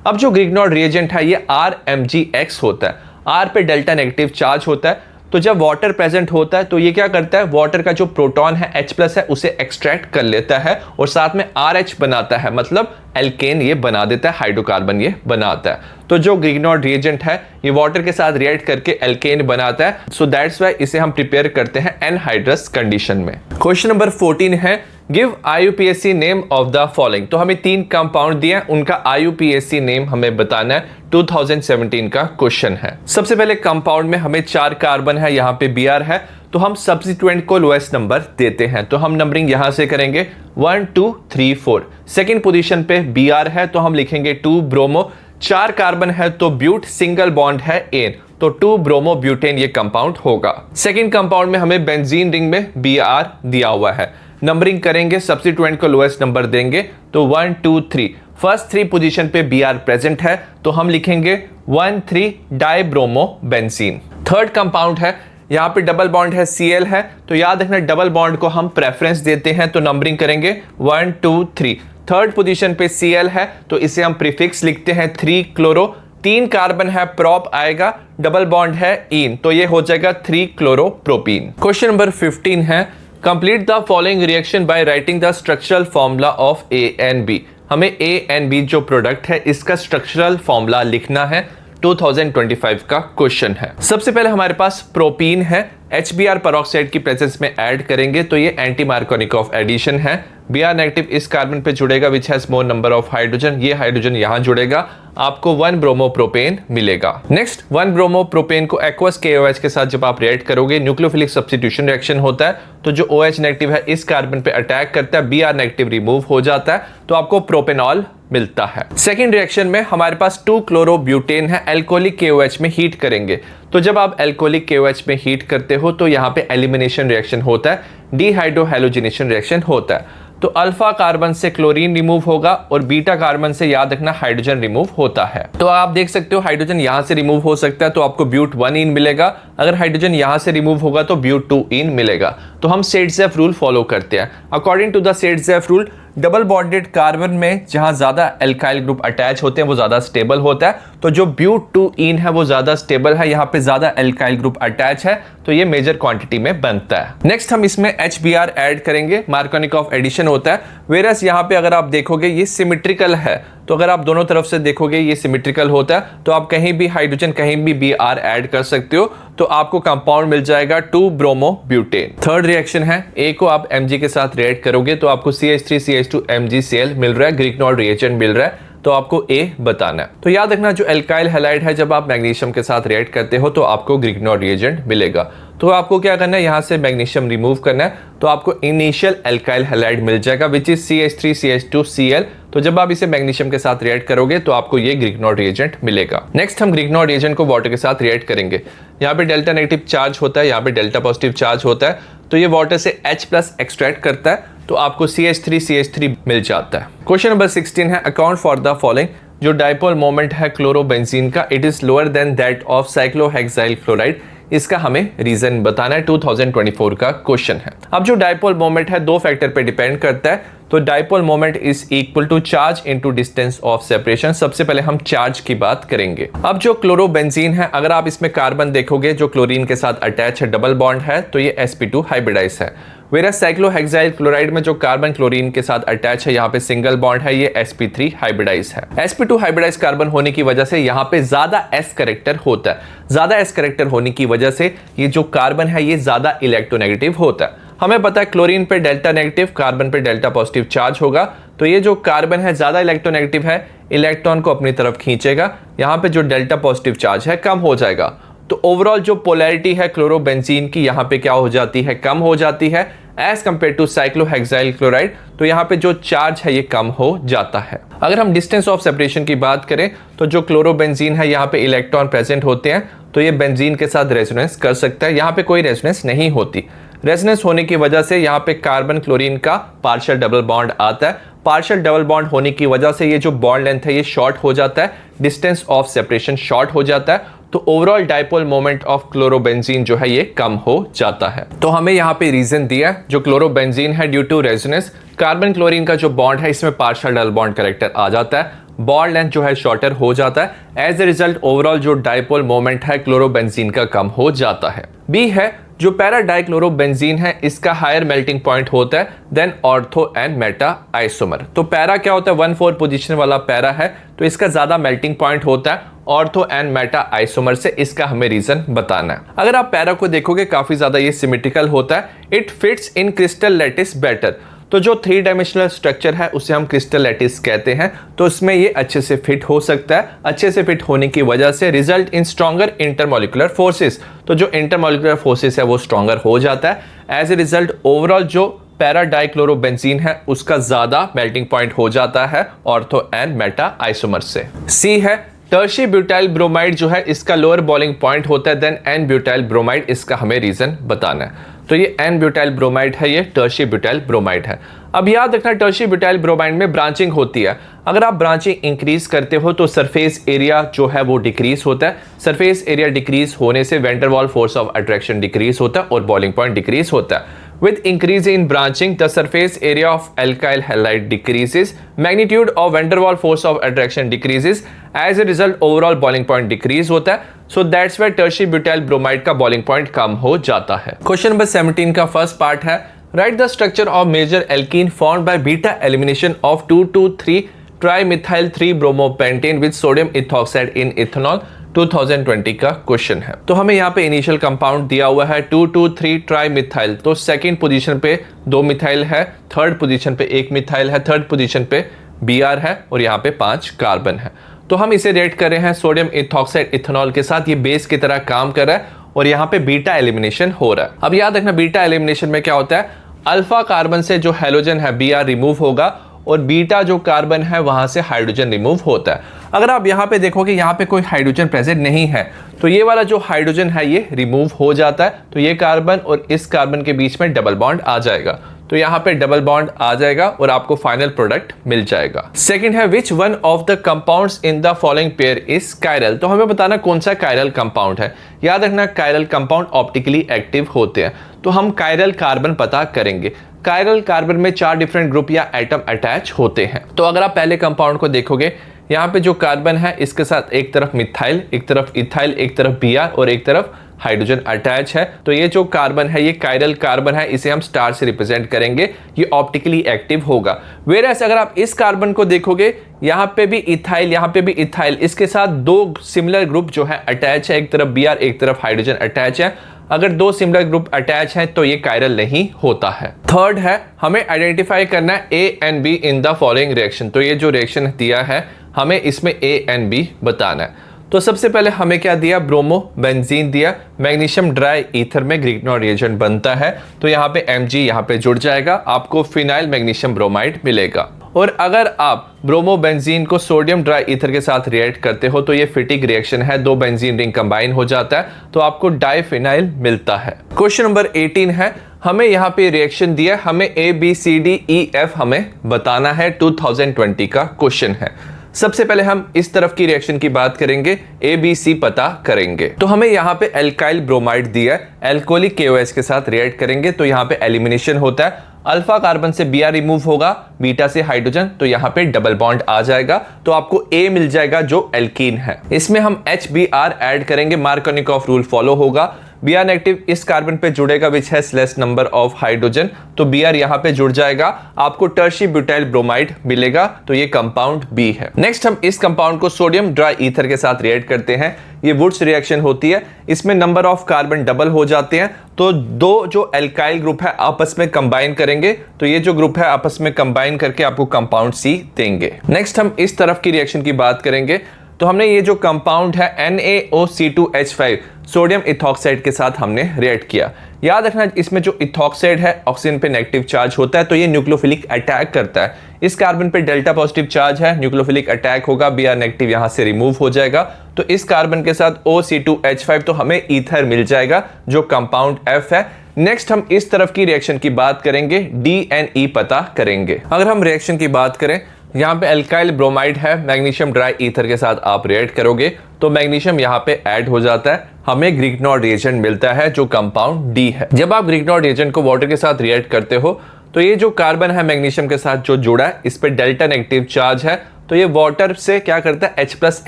अब जो ग्रिग्नॉर्ड रिएजेंट है ये RMgX होता है, R पे डेल्टा नेगेटिव चार्ज होता है। तो जब वाटर प्रेजेंट होता है तो ये क्या करता है, वाटर का जो प्रोटॉन है H+ है उसे एक्सट्रैक्ट कर लेता है और साथ में RH बनाता है, मतलब एल्केन ये बना देता है, हाइड्रोकार्बन ये बनाता है। तो जो ग्रिग्नॉर्ड रिएजेंट है ये वाटर के साथ रिएक्ट करके एल्केन बनाता है, सो दैट्स वाई इसे हम प्रिपेयर करते हैं एनहाइड्रस कंडीशन में। क्वेश्चन नंबर 14 है give IUPAC name of the following. तो हमें 3 कंपाउंड दिए हैं, उनका IUPAC नेम हमें बताना है। 2017 का क्वेश्चन है। सबसे पहले कंपाउंड में हमें 4 कार्बन है, यहाँ पे Br है, तो हम सब्स्टिट्यूएंट को लोएस्ट नंबर देते हैं। तो हम नंबरिंग यहां से करेंगे 1 2 3 4। सेकेंड पोजीशन पे Br है तो हम लिखेंगे 2 ब्रोमो। 4 कार्बन है तो ब्यूट, सिंगल बॉन्ड है एन, तो 2 ब्रोमो ब्यूटेन ये कंपाउंड होगा। सेकेंड कंपाउंड में हमें बेंजीन रिंग में Br दिया हुआ है, नंबरिंग करेंगे, सब्स्टिट्यूएंट को लोएस्ट नंबर देंगे तो 1 2 3। फर्स्ट 3 पोजीशन पे Br प्रेजेंट है तो हम लिखेंगे 1 3 डाइब्रोमो बेंजीन। थर्ड कंपाउंड है, यहाँ पे डबल बॉन्ड है, Cl है, तो याद रखना डबल बॉन्ड को हम प्रेफरेंस देते हैं, तो नंबरिंग करेंगे 1 2 3। थर्ड पोजीशन पे Cl है तो इसे हम प्रीफिक्स लिखते हैं 3 क्लोरो। 3 कार्बन है, प्रॉप आएगा, डबल बॉन्ड है इन, तो ये हो जाएगा 3 क्लोरोप्रोपीन। क्वेश्चन नंबर 15 है complete the following reaction by writing the structural formula of ANB। हमें ANB जो प्रोडक्ट है इसका स्ट्रक्चरल फॉर्मूला लिखना है। 2025 का क्वेश्चन है। सबसे पहले हमारे पास प्रोपीन है, HBr पेरोक्साइड की प्रेजेंस में ऐड करेंगे तो ये एंटी मार्कोनिकॉफ एडिशन है। Br नेगेटिव इस कार्बन पे जुड़ेगा which has more number of hydrogen, ये हाइड्रोजन यहां जुड़ेगा, आपको 1 ब्रोमोप्रोपेन मिलेगा। नेक्स्ट 1 ब्रोमोप्रोपेन को एक्वस KOH के साथ जब आप रिएक्ट करोगे न्यूक्लियोफिलिक सब्स्टिट्यूशन रिएक्शन होता है, तो जो OH नेगेटिव है इस कार्बन पे अटैक करता है, Br नेगेटिव रिमूव हो जाता है, तो आपको प्रोपेनॉल मिलता है। सेकेंड रिएक्शन में हमारे पास 2 क्लोरोब्यूटेन है, एल्कोहलिक KOH में हीट करेंगे, तो जब आप एल्कोहलिक KOH में हीट करते हो तो यहाँ पे एलिमिनेशन रिएक्शन होता है, डिहाइड्रोहैलोजिनेशन रिएक्शन होता है। तो अल्फा कार्बन से क्लोरीन रिमूव होगा और बीटा कार्बन से याद रखना हाइड्रोजन रिमूव होता है। तो आप देख सकते हो हाइड्रोजन यहां से रिमूव हो सकता है तो आपको ब्यूट 1 इन मिलेगा, अगर हाइड्रोजन यहां से रिमूव होगा तो ब्यूट 2 इन मिलेगा। तो हम सेट-ज़ेफ रूल फॉलो करते हैं। According to the Saytzeff rule double bonded carbon में जहां ज्यादा एल्काइल ग्रुप अटैच होते हैं वो ज्यादा स्टेबल होता है, तो जो ब्यूट 2 इन है वो ज्यादा स्टेबल है, यहाँ पे ज्यादा एल्काइल ग्रुप अटैच है तो ये मेजर क्वांटिटी में बनता है। नेक्स्ट हम इसमें HBr ऐड करेंगे, मार्कोनिकॉफ एडिशन होता है, वेरस यहाँ पे अगर आप देखोगे ये सिमेट्रिकल है, तो अगर आप दोनों तरफ से देखोगे ये सिमेट्रिकल होता है, तो आप कहीं भी हाइड्रोजन कहीं भी Br ऐड कर सकते हो, तो आपको कंपाउंड मिल जाएगा 2 ब्रोमो ब्यूटेन। थर्ड रिएक्शन है, A को आप Mg के साथ रिएक्ट करोगे तो आपको CH3CH2 MgCl मिल रहा है, ग्रिग्नॉर्ड रिएजेंट मिल रहा है, तो आपको A बताना है। तो याद रखना जो एल्काइल हैलाइड है जब आप मैग्नीशियम के साथ रिएक्ट करते हो तो आपको ग्रिग्नॉर्ड रिएजेंट मिलेगा। तो आपको क्या करना है, यहाँ से मैग्नीशियम रिमूव करना है, तो आपको इनिशियल एल्काइल हैलाइड मिल जाएगा विच इज CH3CH2Cl। तो जब आप इसे मैग्नीशियम के साथ रिएक्ट करोगे तो आपको ये ग्रिग्नॉर्ड रिएजेंट मिलेगा। नेक्स्ट हम ग्रिग्नॉर्ड रिएजेंट को वाटर के साथ रिएक्ट करेंगे, यहाँ पे डेल्टा नेगेटिव चार्ज होता है, यहाँ पे डेल्टा पॉजिटिव चार्ज होता है, तो ये वाटर से H+ एक्सट्रैक्ट करता है, तो आपको CH3CH3 मिल जाता है। क्वेश्चन नंबर 16 है अकाउंट फॉर द फॉलोइंग। जो डाइपोल मोमेंट है क्लोरोबेंजीन का it is lower than that of cyclohexyl chloride, इसका हमें रीजन बताना है। 2024 का क्वेश्चन है। अब जो डाइपोल मोमेंट है 2 फैक्टर पे डिपेंड करता है, तो dipole moment is equal to charge into distance of separation. सबसे पहले हम चार्ज की बात करेंगे। अब जो क्लोरोबेंजीन है अगर आप इसमें कार्बन देखोगे जो क्लोरीन के साथ अटैच है, डबल बॉन्ड है, तो ये sp2 हाइब्रिडाइज है। वेरा साइक्लोहेक्साइल क्लोराइड में जो कार्बन क्लोरीन के साथ अटैच है, यहाँ पे सिंगल बॉन्ड है, ये sp3 हाइब्रिडाइज है। sp2 हाइब्रिडाइज कार्बन होने की वजह से यहाँ पे ज्यादा s करेक्टर होता है। ज्यादा s करेक्टर होने की वजह से ये जो कार्बन है ये ज्यादा इलेक्ट्रोनेगेटिव होता है। हमें पता है क्लोरीन पे डेल्टा नेगेटिव, कार्बन पे डेल्टा पॉजिटिव चार्ज होगा, तो ये जो कार्बन है ज्यादा इलेक्ट्रोनेगेटिव है, इलेक्ट्रॉन को अपनी तरफ खींचेगा, यहाँ पे जो डेल्टा पॉजिटिव चार्ज है कम हो जाएगा। तो ओवरऑल जो पोलैरिटी है क्लोरोबेंजीन की यहाँ पे क्या हो जाती है, कम हो जाती है। As compare to cyclohexyl chloride, तो यहाँ पे जो चार्ज है ये कम हो जाता है। अगर हम डिस्टेंस ऑफ सेपरेशन की बात करें तो जो क्लोरोबेंजीन है यहाँ पे इलेक्ट्रॉन प्रेजेंट होते हैं, तो ये बेंजीन के साथ रेजोनेंस कर सकता है। यहाँ पे कोई रेजोनेंस नहीं होती। रेजोनेंस होने की वजह से यहाँ पे कार्बन क्लोरीन का पार्शियल डबल बॉन्ड आता है। पार्शियल डबल बॉन्ड होने की वजह से ये जो बॉन्ड लेंथ है ये शॉर्ट हो जाता है, डिस्टेंस ऑफ सेपरेशन शॉर्ट हो जाता है, तो overall dipole moment of chlorobenzene जो है ये कम हो जाता है। तो हमें यहाँ पे रीजन दिया है, जो क्लोरोबेंजीन है due to resonance, carbon chlorine का जो बॉन्ड है इसमें पार्शियल डबल बॉन्ड कैरेक्टर आ जाता है, बॉन्ड लेंथ जो है शॉर्टर हो जाता है। एज ए रिजल्ट ओवरऑल जो डाइपोल मोमेंट है क्लोरोबेंजीन का कम हो जाता है। बी है जो पैरा डाइक्लोरोबेंजीन है इसका हायर मेल्टिंग पॉइंट होता है than ortho and meta isomer. तो पैरा क्या होता है, 1,4 पोजीशन वाला पैरा है, तो इसका ज्यादा मेल्टिंग पॉइंट होता है ऑर्थो एंड मेटा आइसोमर से। इसका हमें रीजन बताना है। अगर आप पैरा को देखोगे काफी ज्यादा ये सिमेट्रिकल होता है। It fits in crystal lattice better, तो जो 3 डायमेंशनल स्ट्रक्चर है उसे हम क्रिस्टल लैटिस कहते हैं, तो इसमें ये अच्छे से फिट हो सकता है। अच्छे से फिट होने की वजह से result in stronger intermolecular forces, तो जो इंटरमॉलिक्यूलर फोर्सेस है वो स्ट्रॉन्गर हो जाता है। एज ए रिजल्ट ओवरऑल जो पैरा डाइक्लोरोबेंजीन है उसका ज्यादा मेल्टिंग पॉइंट हो जाता है ऑर्थो एंड मेटा आइसोमर से। सी है टर्शी ब्यूटाइल ब्रोमाइड जो है इसका लोअर बॉइलिंग पॉइंट होता है देन एन ब्यूटाइल ब्रोमाइड। इसका हमें रीजन बताना है। तो ये एन ब्यूटाइल ब्रोमाइड है, ये टर्शी ब्यूटाइल ब्रोमाइड है। अब याद रखना टर्शी ब्यूटाइल ब्रोमाइड में ब्रांचिंग होती है। अगर आप ब्रांचिंग इंक्रीज करते हो तो सरफेस एरिया जो है वो डिक्रीज होता है। सरफेस एरिया डिक्रीज होने से वेन डर वाल फोर्स ऑफ अट्रैक्शन डिक्रीज होता है और बॉइलिंग पॉइंट डिक्रीज होता है। With increase in branching, the surface area of alkyl halide decreases. Magnitude of van der Waal force of attraction decreases. As a result, overall boiling point decrease होता है. So that's why tertiary butyl bromide का boiling point कम हो जाता है। Question number 17 का first part है Write the structure of major alkene formed by beta elimination of 2,2,3 trimethyl 3-bromopentane with sodium ethoxide in ethanol। 2020 का question है। तो हमें यहाँ पे इनिशियल कंपाउंड दिया हुआ है 2,2,3 ट्राइमिथाइल, तो सेकंड पोजीशन पे 2 मिथाइल है, थर्ड पोजीशन पे 1 मिथाइल है, थर्ड पोजीशन पे Br है और यहाँ पे 5 कार्बन है। तो हम इसे रेट कर रहे हैं सोडियम इथॉक्साइड इथेनॉल के साथ, ये बेस की तरह काम कर रहा है और यहाँ पे बीटा एलिमिनेशन हो रहा है। अब याद रखना बीटा एलिमिनेशन में क्या होता है, अल्फा कार्बन से जो हेलोजन है Br रिमूव होगा और बीटा जो कार्बन है वहां से हाइड्रोजन रिमूव होता है। अगर आप यहाँ पे देखोगे यहाँ पे कोई हाइड्रोजन प्रेजेंट नहीं है, तो ये वाला जो हाइड्रोजन है ये रिमूव हो जाता है, तो ये कार्बन और इस कार्बन के बीच में डबल बॉन्ड आ जाएगा, तो यहाँ पे डबल बॉन्ड आ जाएगा और आपको फाइनल प्रोडक्ट मिल जाएगा। सेकंड है which one of the compounds in the following pair is chiral, तो हमें बताना कौन सा कायरल कंपाउंड है। याद रखना कायरल कंपाउंड ऑप्टिकली एक्टिव होते हैं, तो हम कायरल कार्बन पता करेंगे। कायरल कार्बन में 4 डिफरेंट ग्रुप या एटम अटैच होते हैं। तो अगर आप पहले कंपाउंड को देखोगे, यहाँ पे जो कार्बन है इसके साथ एक तरफ मिथाइल, एक तरफ इथाइल, एक तरफ Br और एक तरफ हाइड्रोजन अटैच है, तो ये जो कार्बन है ये कायरल कार्बन है, इसे हम स्टार से रिप्रेजेंट करेंगे, ये ऑप्टिकली एक्टिव होगा। वेयरएज अगर आप इस कार्बन को देखोगे, यहाँ पे भी इथाइल, यहाँ पे भी इथाइल, इसके साथ 2 सिमिलर ग्रुप जो है अटैच है, एक तरफ Br एक तरफ हाइड्रोजन अटैच है। अगर 2 सिमिलर ग्रुप अटैच हैं तो ये कायरल नहीं होता है। थर्ड है हमें आइडेंटिफाई करना है A and B in the following reaction, तो ये जो रिएक्शन दिया है हमें इसमें A एंड B बताना है। तो सबसे पहले हमें क्या दिया, ब्रोमो बेंजीन दिया, मैग्नीशियम ड्राई ईथर में ग्रिग्नॉल रिएजेंट बनता है, तो यहाँ पे Mg यहाँ पे जुड़ जाएगा, आपको फिनाइल मैग्नीशियम ब्रोमाइड मिलेगा। और अगर आप ब्रोमो बेंजीन को सोडियम ड्राई ईथर के साथ रिएक्ट करते हो तो ये फिटिक रिएक्शन है, 2 बेंजीन रिंग कंबाइन हो जाता है, तो आपको डाइफिनाइल मिलता है। क्वेश्चन नंबर 18 है हमें यहाँ पे रिएक्शन दिया, हमें ABCDEF हमें बताना है, 2020 का क्वेश्चन है। सबसे पहले हम इस तरफ की रिएक्शन की बात करेंगे, ABC पता करेंगे। तो हमें यहाँ पे एल्काइल ब्रोमाइड दिया है, एल्कोहलिक KOH के साथ रिएक्ट करेंगे तो यहाँ पे एलिमिनेशन होता है, अल्फा कार्बन से Br रिमूव होगा, बीटा से हाइड्रोजन, तो यहाँ पे डबल बॉन्ड आ जाएगा, तो आपको A मिल जाएगा जो एल्कीन है। इसमें हम HBr ऐड करेंगे, मार्कोनिकॉफ रूल फॉलो होगा, Br नेगेटिव इस कार्बन पे जुड़ेगा which has less number of hydrogen, तो Br यहाँ पे जुड़ जाएगा, आपको टर्शी ब्यूटाइल ब्रोमाइड मिलेगा, तो ये कंपाउंड B है। नेक्स्ट हम इस कंपाउंड को सोडियम ड्राई ईथर के साथ रिएक्ट करते हैं, ये वुड्स रिएक्शन होती है, इसमें नंबर ऑफ कार्बन डबल हो जाते हैं, तो 2 जो एल्काइल ग्रुप है आपस में कंबाइन करेंगे, तो ये जो ग्रुप है आपस में कंबाइन करके आपको कंपाउंड C देंगे। नेक्स्ट हम इस तरफ की रिएक्शन की बात करेंगे, तो हमने ये जो कंपाउंड है NaOC2H5 सोडियम इथॉक्साइड के साथ हमने रिएक्ट किया। याद रखना इसमें जो इथॉक्साइड है ऑक्सीजन पे नेगेटिव चार्ज होता है, तो ये न्यूक्लियोफिलिक अटैक करता है। इस कार्बन पे डेल्टा पॉजिटिव चार्ज है, न्यूक्लियोफिलिक अटैक होगा, Br नेगेटिव यहां से रिमूव हो जाएगा। तो इस कार्बन के साथ OC2H5 तो हमें ईथर मिल जाएगा जो कंपाउंड F है। नेक्स्ट हम इस तरफ की रिएक्शन की बात करेंगे, DNE पता करेंगे। अगर हम रिएक्शन की बात करें, यहाँ पे अल्काइल ब्रोमाइड है, मैग्नीशियम ड्राई ईथर के साथ आप रिएक्ट करोगे तो मैग्नीशियम यहाँ पे ऐड हो जाता है, हमें ग्रिग्नॉर्ड रिएजेंट मिलता है जो कंपाउंड D है। जब आप ग्रिग्नॉर्ड रिएजेंट को वाटर के साथ रिएक्ट करते हो तो ये जो कार्बन है मैग्नीशियम के साथ जो जुड़ा है, इस पे डेल्टा नेगेटिव चार्ज है, तो ये वाटर से क्या करता है H+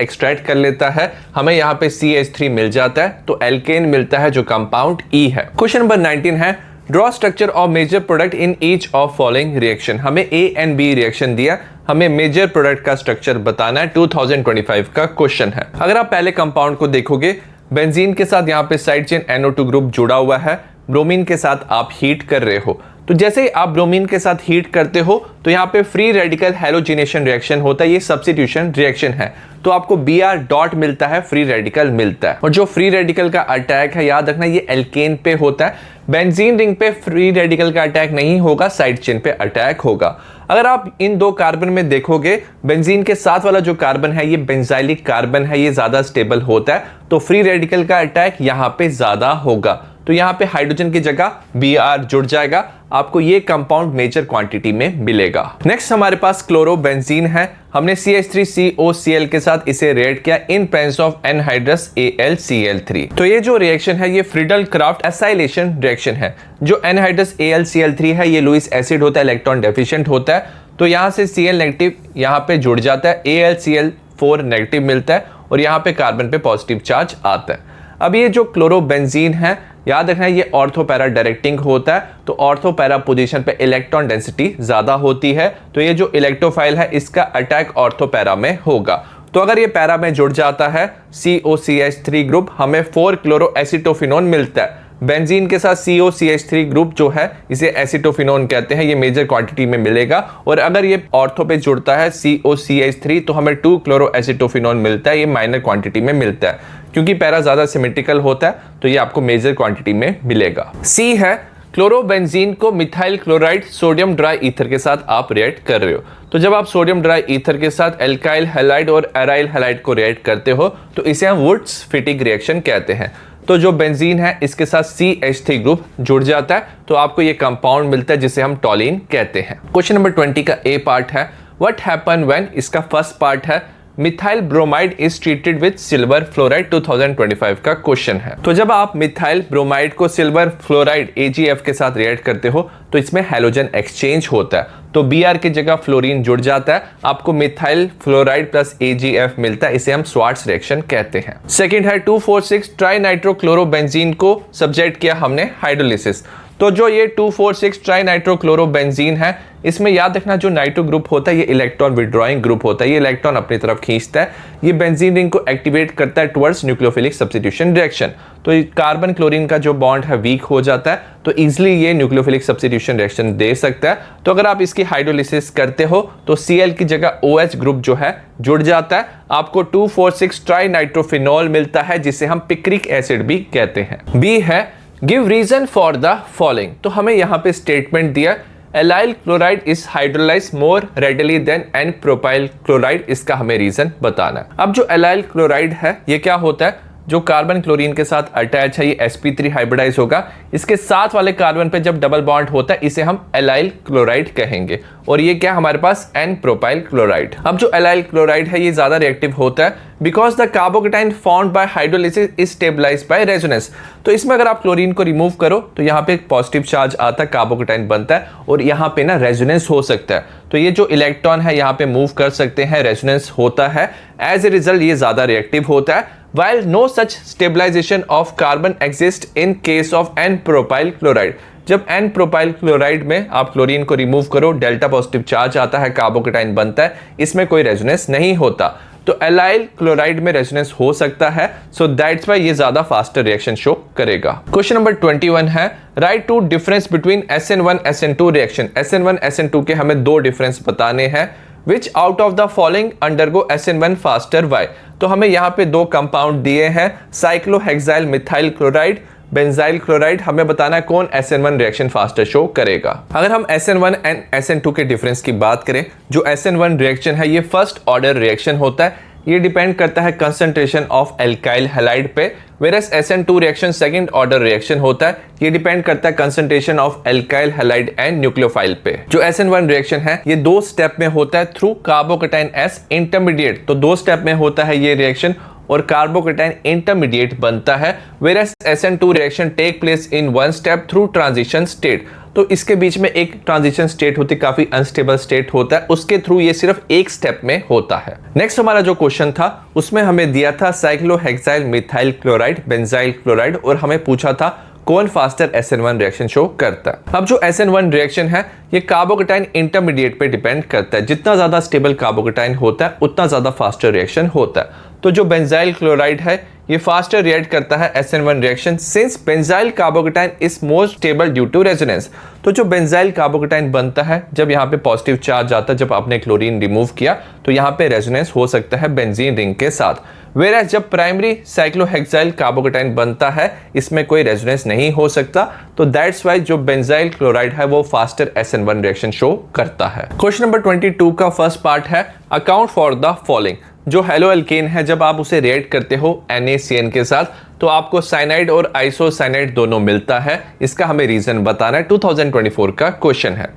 एक्सट्रैक्ट कर लेता है, हमें यहाँ पे CH3 मिल जाता है, तो एल्केन मिलता है जो कंपाउंड E है। क्वेश्चन नंबर 19 है, draw structure of major product in each of following reaction. हमें A एंड B रिएक्शन दिया, हमें मेजर प्रोडक्ट का स्ट्रक्चर बताना है। 2025 का क्वेश्चन है। अगर आप पहले कंपाउंड को देखोगे, बेंजीन के साथ यहाँ पे साइड चेन NO2 ग्रुप जुड़ा हुआ है, ब्रोमीन के साथ आप हीट कर रहे हो, तो जैसे ही आप ब्रोमीन के साथ हीट करते हो तो यहाँ पे फ्री रेडिकल हैलोजिनेशन रिएक्शन होता है, ये सब्स्टिट्यूशन रिएक्शन है, तो आपको Br डॉट मिलता है, फ्री रेडिकल मिलता है। और जो फ्री रेडिकल का अटैक है, याद रखना ये एल्केन पे होता है, बेंजीन रिंग पे फ्री रेडिकल का अटैक नहीं होगा, साइड चेन पे अटैक होगा। अगर आप इन दो कार्बन में देखोगे, बेंजीन के साथ वाला जो कार्बन है ये बेंजाइलिक कार्बन है, ये ज्यादा स्टेबल होता है, तो फ्री रेडिकल का अटैक यहाँ पे ज्यादा होगा, तो यहाँ पे हाइड्रोजन की जगह Br जुड़ जाएगा, आपको ये कंपाउंड मेजर क्वांटिटी में मिलेगा। नेक्स्ट हमारे पास क्लोरोबेंजीन है, हमने CH3COCl के साथ इसे रिएक्ट किया in presence of anhydrous AlCl3। तो ये जो रिएक्शन है ये फ्रीडल क्राफ्ट एसाइलेशन रिएक्शन है। जो एनहाइड्रस AlCl3 है ये लुईस एसिड होता है, इलेक्ट्रॉन डेफिशिएंट होता है, तो यहाँ से Cl नेगेटिव यहाँ पे जुड़ जाता है, AlCl4 नेगेटिव मिलता है और यहाँ पे कार्बन पे पॉजिटिव चार्ज आता है। अब ये जो क्लोरोबेंजीन है, याद रखना ये ऑर्थो पैरा डायरेक्टिंग होता है, तो ऑर्थो पैरा पोजीशन पे इलेक्ट्रॉन डेंसिटी ज्यादा होती है, तो ये जो इलेक्ट्रोफाइल है इसका अटैक ऑर्थो पैरा में होगा। तो अगर ये पैरा में जुड़ जाता है COCH3 ग्रुप, हमें 4 क्लोरोएसिटोफिनोन मिलता है। बेंजीन के साथ COCH3 ग्रुप जो है इसे एसिटोफिनोन कहते हैं, ये मेजर क्वांटिटी में मिलेगा। और अगर ये ऑर्थो पे जुड़ता है COCH3 तो हमें 2 क्लोरोएसिटोफिनोन मिलता है, ये माइनर क्वांटिटी में मिलता है, क्योंकि पैरा ज्यादा सिमेट्रिकल होता है तो ये आपको मेजर क्वांटिटी में मिलेगा। C है, क्लोरोबेंजीन को methyl chloride sodium dry ether के साथ आप रिएक्ट कर रहे हो, तो जब आप सोडियम ड्राई ईथर के साथ एल्काइल हैलाइड और एराइल हैलाइड को रिएक्ट करते हो तो इसे हम वुड्स फिटिंग रिएक्शन कहते हैं। तो जो बेंजीन है इसके साथ CH3 ग्रुप जुड़ जाता है, तो आपको ये कंपाउंड मिलता है जिसे हम टॉलिन कहते हैं। क्वेश्चन नंबर 20 का A पार्ट है, व्हाट हैपन व्हेन, इसका फर्स्ट पार्ट है methyl bromide is treated with silver fluoride. 2025 का क्वेश्चन है। तो जब आप मिथाइल ब्रोमाइड को सिल्वर फ्लोराइड AgF के साथ रिएक्ट करते हो तो इसमें हैलोजन एक्सचेंज होता है, तो Br की जगह फ्लोरीन जुड़ जाता है, आपको मिथाइल फ्लोराइड प्लस AgF मिलता है, इसे हम स्वार्ट्ज रिएक्शन कहते हैं। सेकंड है 2,4,6 ट्राइनाइट्रोक्लोरोबेंजीन को सब्जेक्ट किया हमने हाइड्रोलिसिस, तो जो ये 2,4,6 ट्राइनाइट्रोक्लोरोबेंजीन है इसमें याद रखना जो नाइट्रो ग्रुप होता है ये इलेक्ट्रॉन विड्रॉइंग ग्रुप होता है, ये इलेक्ट्रॉन अपनी तरफ खींचता है, ये बेंजीन रिंग को एक्टिवेट करता है टुवर्ड्स न्यूक्लियोफिलिक सब्स्टिट्यूशन रिएक्शन, तो कार्बन क्लोरीन का जो बॉन्ड है वीक हो जाता है, तो इजिली ये न्यूक्लियोफिलिक सब्स्टिट्यूशन रिएक्शन दे सकता है। तो अगर आप इसकी हाइड्रोलिसिस करते हो तो Cl की जगह OH ग्रुप जो है जुड़ जाता है, आपको 2,4,6 ट्राइनाइट्रोफिनॉल मिलता है जिसे हम पिक्रिक एसिड भी कहते हैं। B है give reason for the following, तो हमें यहाँ पे स्टेटमेंट दिया allyl chloride is hydrolyse more readily than n propyl chloride, इसका हमें रीजन बताना है। अब जो एलाइल क्लोराइड है ये क्या होता है, जो कार्बन क्लोरीन के साथ अटैच है ये sp3 हाइब्रिडाइज होगा, इसके साथ वाले कार्बन पे जब डबल बॉन्ड होता है इसे हम एलाइल क्लोराइड कहेंगे, और ये क्या हमारे पास एन प्रोपाइल क्लोराइड। अब जो एलाइल क्लोराइड है ये ज्यादा रिएक्टिव होता है because the carbocation formed by hydrolysis is stabilised by resonance, तो इसमें अगर आप क्लोरीन को रिमूव करो तो यहाँ पे एक पॉजिटिव चार्ज आता है, कार्बोकेटाइन बनता है और यहाँ पे ना रेजोनेंस हो सकता है, तो ये जो इलेक्ट्रॉन है यहाँ पे मूव कर सकते हैं, रेजोनेंस होता है, एज ए रिजल्ट ये ज्यादा रिएक्टिव होता है। While no such stabilization of carbon exists in case of N-propyl chloride, जब N-propyl chloride में आप क्लोरीन को रिमूव करो डेल्टा पॉजिटिव चार्ज आता है, कार्बोकेटाइन बनता है, इसमें कोई रेजोनेंस नहीं होता, तो एलाइल क्लोराइड में रेजोनेंस हो सकता है, सो दैट्स व्हाई ये ज्यादा फास्टर रिएक्शन शो करेगा। क्वेश्चन नंबर 21 है write two difference between SN1 SN2 reaction. SN1 SN2 के हमें दो डिफरेंस बताने हैं। Which out of the following undergo SN1 faster by. तो हमें यहाँ पे दो कंपाउंड दिए हैं, cyclohexyl methyl chloride, benzyl chloride. हमें बताना है कौन SN1 रिएक्शन फास्टर शो करेगा। अगर हम SN1 एंड SN2 के डिफरेंस की बात करें, जो SN1 रिएक्शन है ये फर्स्ट ऑर्डर रिएक्शन होता है, ये डिपेंड करता है कंसंट्रेशन ऑफ एल्काइल हैलाइड पे, whereas SN2 reaction second order reaction होता है, ये डिपेंड करता है concentration of alkyl halide and nucleophile पे। जो SN1 रिएक्शन है ये दो स्टेप में होता है थ्रू कार्बोकैटायन S इंटरमीडिएट। तो दो स्टेप में होता है ये रिएक्शन और कार्बोकैटायन इंटरमीडिएट बनता है, whereas SN2 reaction take place in one step through transition state. तो इसके बीच में एक ट्रांजिशन स्टेट होती है, काफी अनस्टेबल स्टेट होता है, उसके थ्रू ये सिर्फ एक स्टेप में होता है। नेक्स्ट हमारा जो क्वेश्चन था उसमें हमें दिया था cyclohexyl methyl chloride, benzyl chloride, और हमें पूछा था कौन फास्टर SN1 रिएक्शन शो करता है। अब जो SN1 रिएक्शन है ये कार्बोकैटायन इंटरमीडिएट पे डिपेंड करता है, जितना ज्यादा स्टेबल कार्बोकैटायन होता है उतना ज्यादा फास्टर रिएक्शन होता है। तो जो बेंजाइल क्लोराइड है ये फास्टर रिएक्ट करता है SN1 reaction, since benzyl carbocation is more stable due to resonance. तो जो बेंजाइल कार्बोकैटायन बनता है जब यहाँ पे पॉजिटिव चार्ज आता है, जब आपने क्लोरीन रिमूव किया तो यहाँ पे रेजोनेंस हो सकता है बेंजीन रिंग के साथ, वेरस जब प्राइमरी साइक्लोहेक्साइल कार्बोकैटायन बनता है इसमें कोई रेजोनेंस नहीं हो सकता। तो दैट्स वाई जो बेंजाइल क्लोराइड है वो फास्टर SN1 रिएक्शन शो करता है। क्वेश्चन नंबर 22 का फर्स्ट पार्ट है अकाउंट फॉर द फॉलोइंग। जो हेलो एल्केन है जब आप उसे रिएक्ट करते हो NaCN के साथ तो आपको साइनाइड और आइसोसाइनाइड दोनों मिलता है, इसका हमें रीजन बताना है। 2024 का क्वेश्चन है।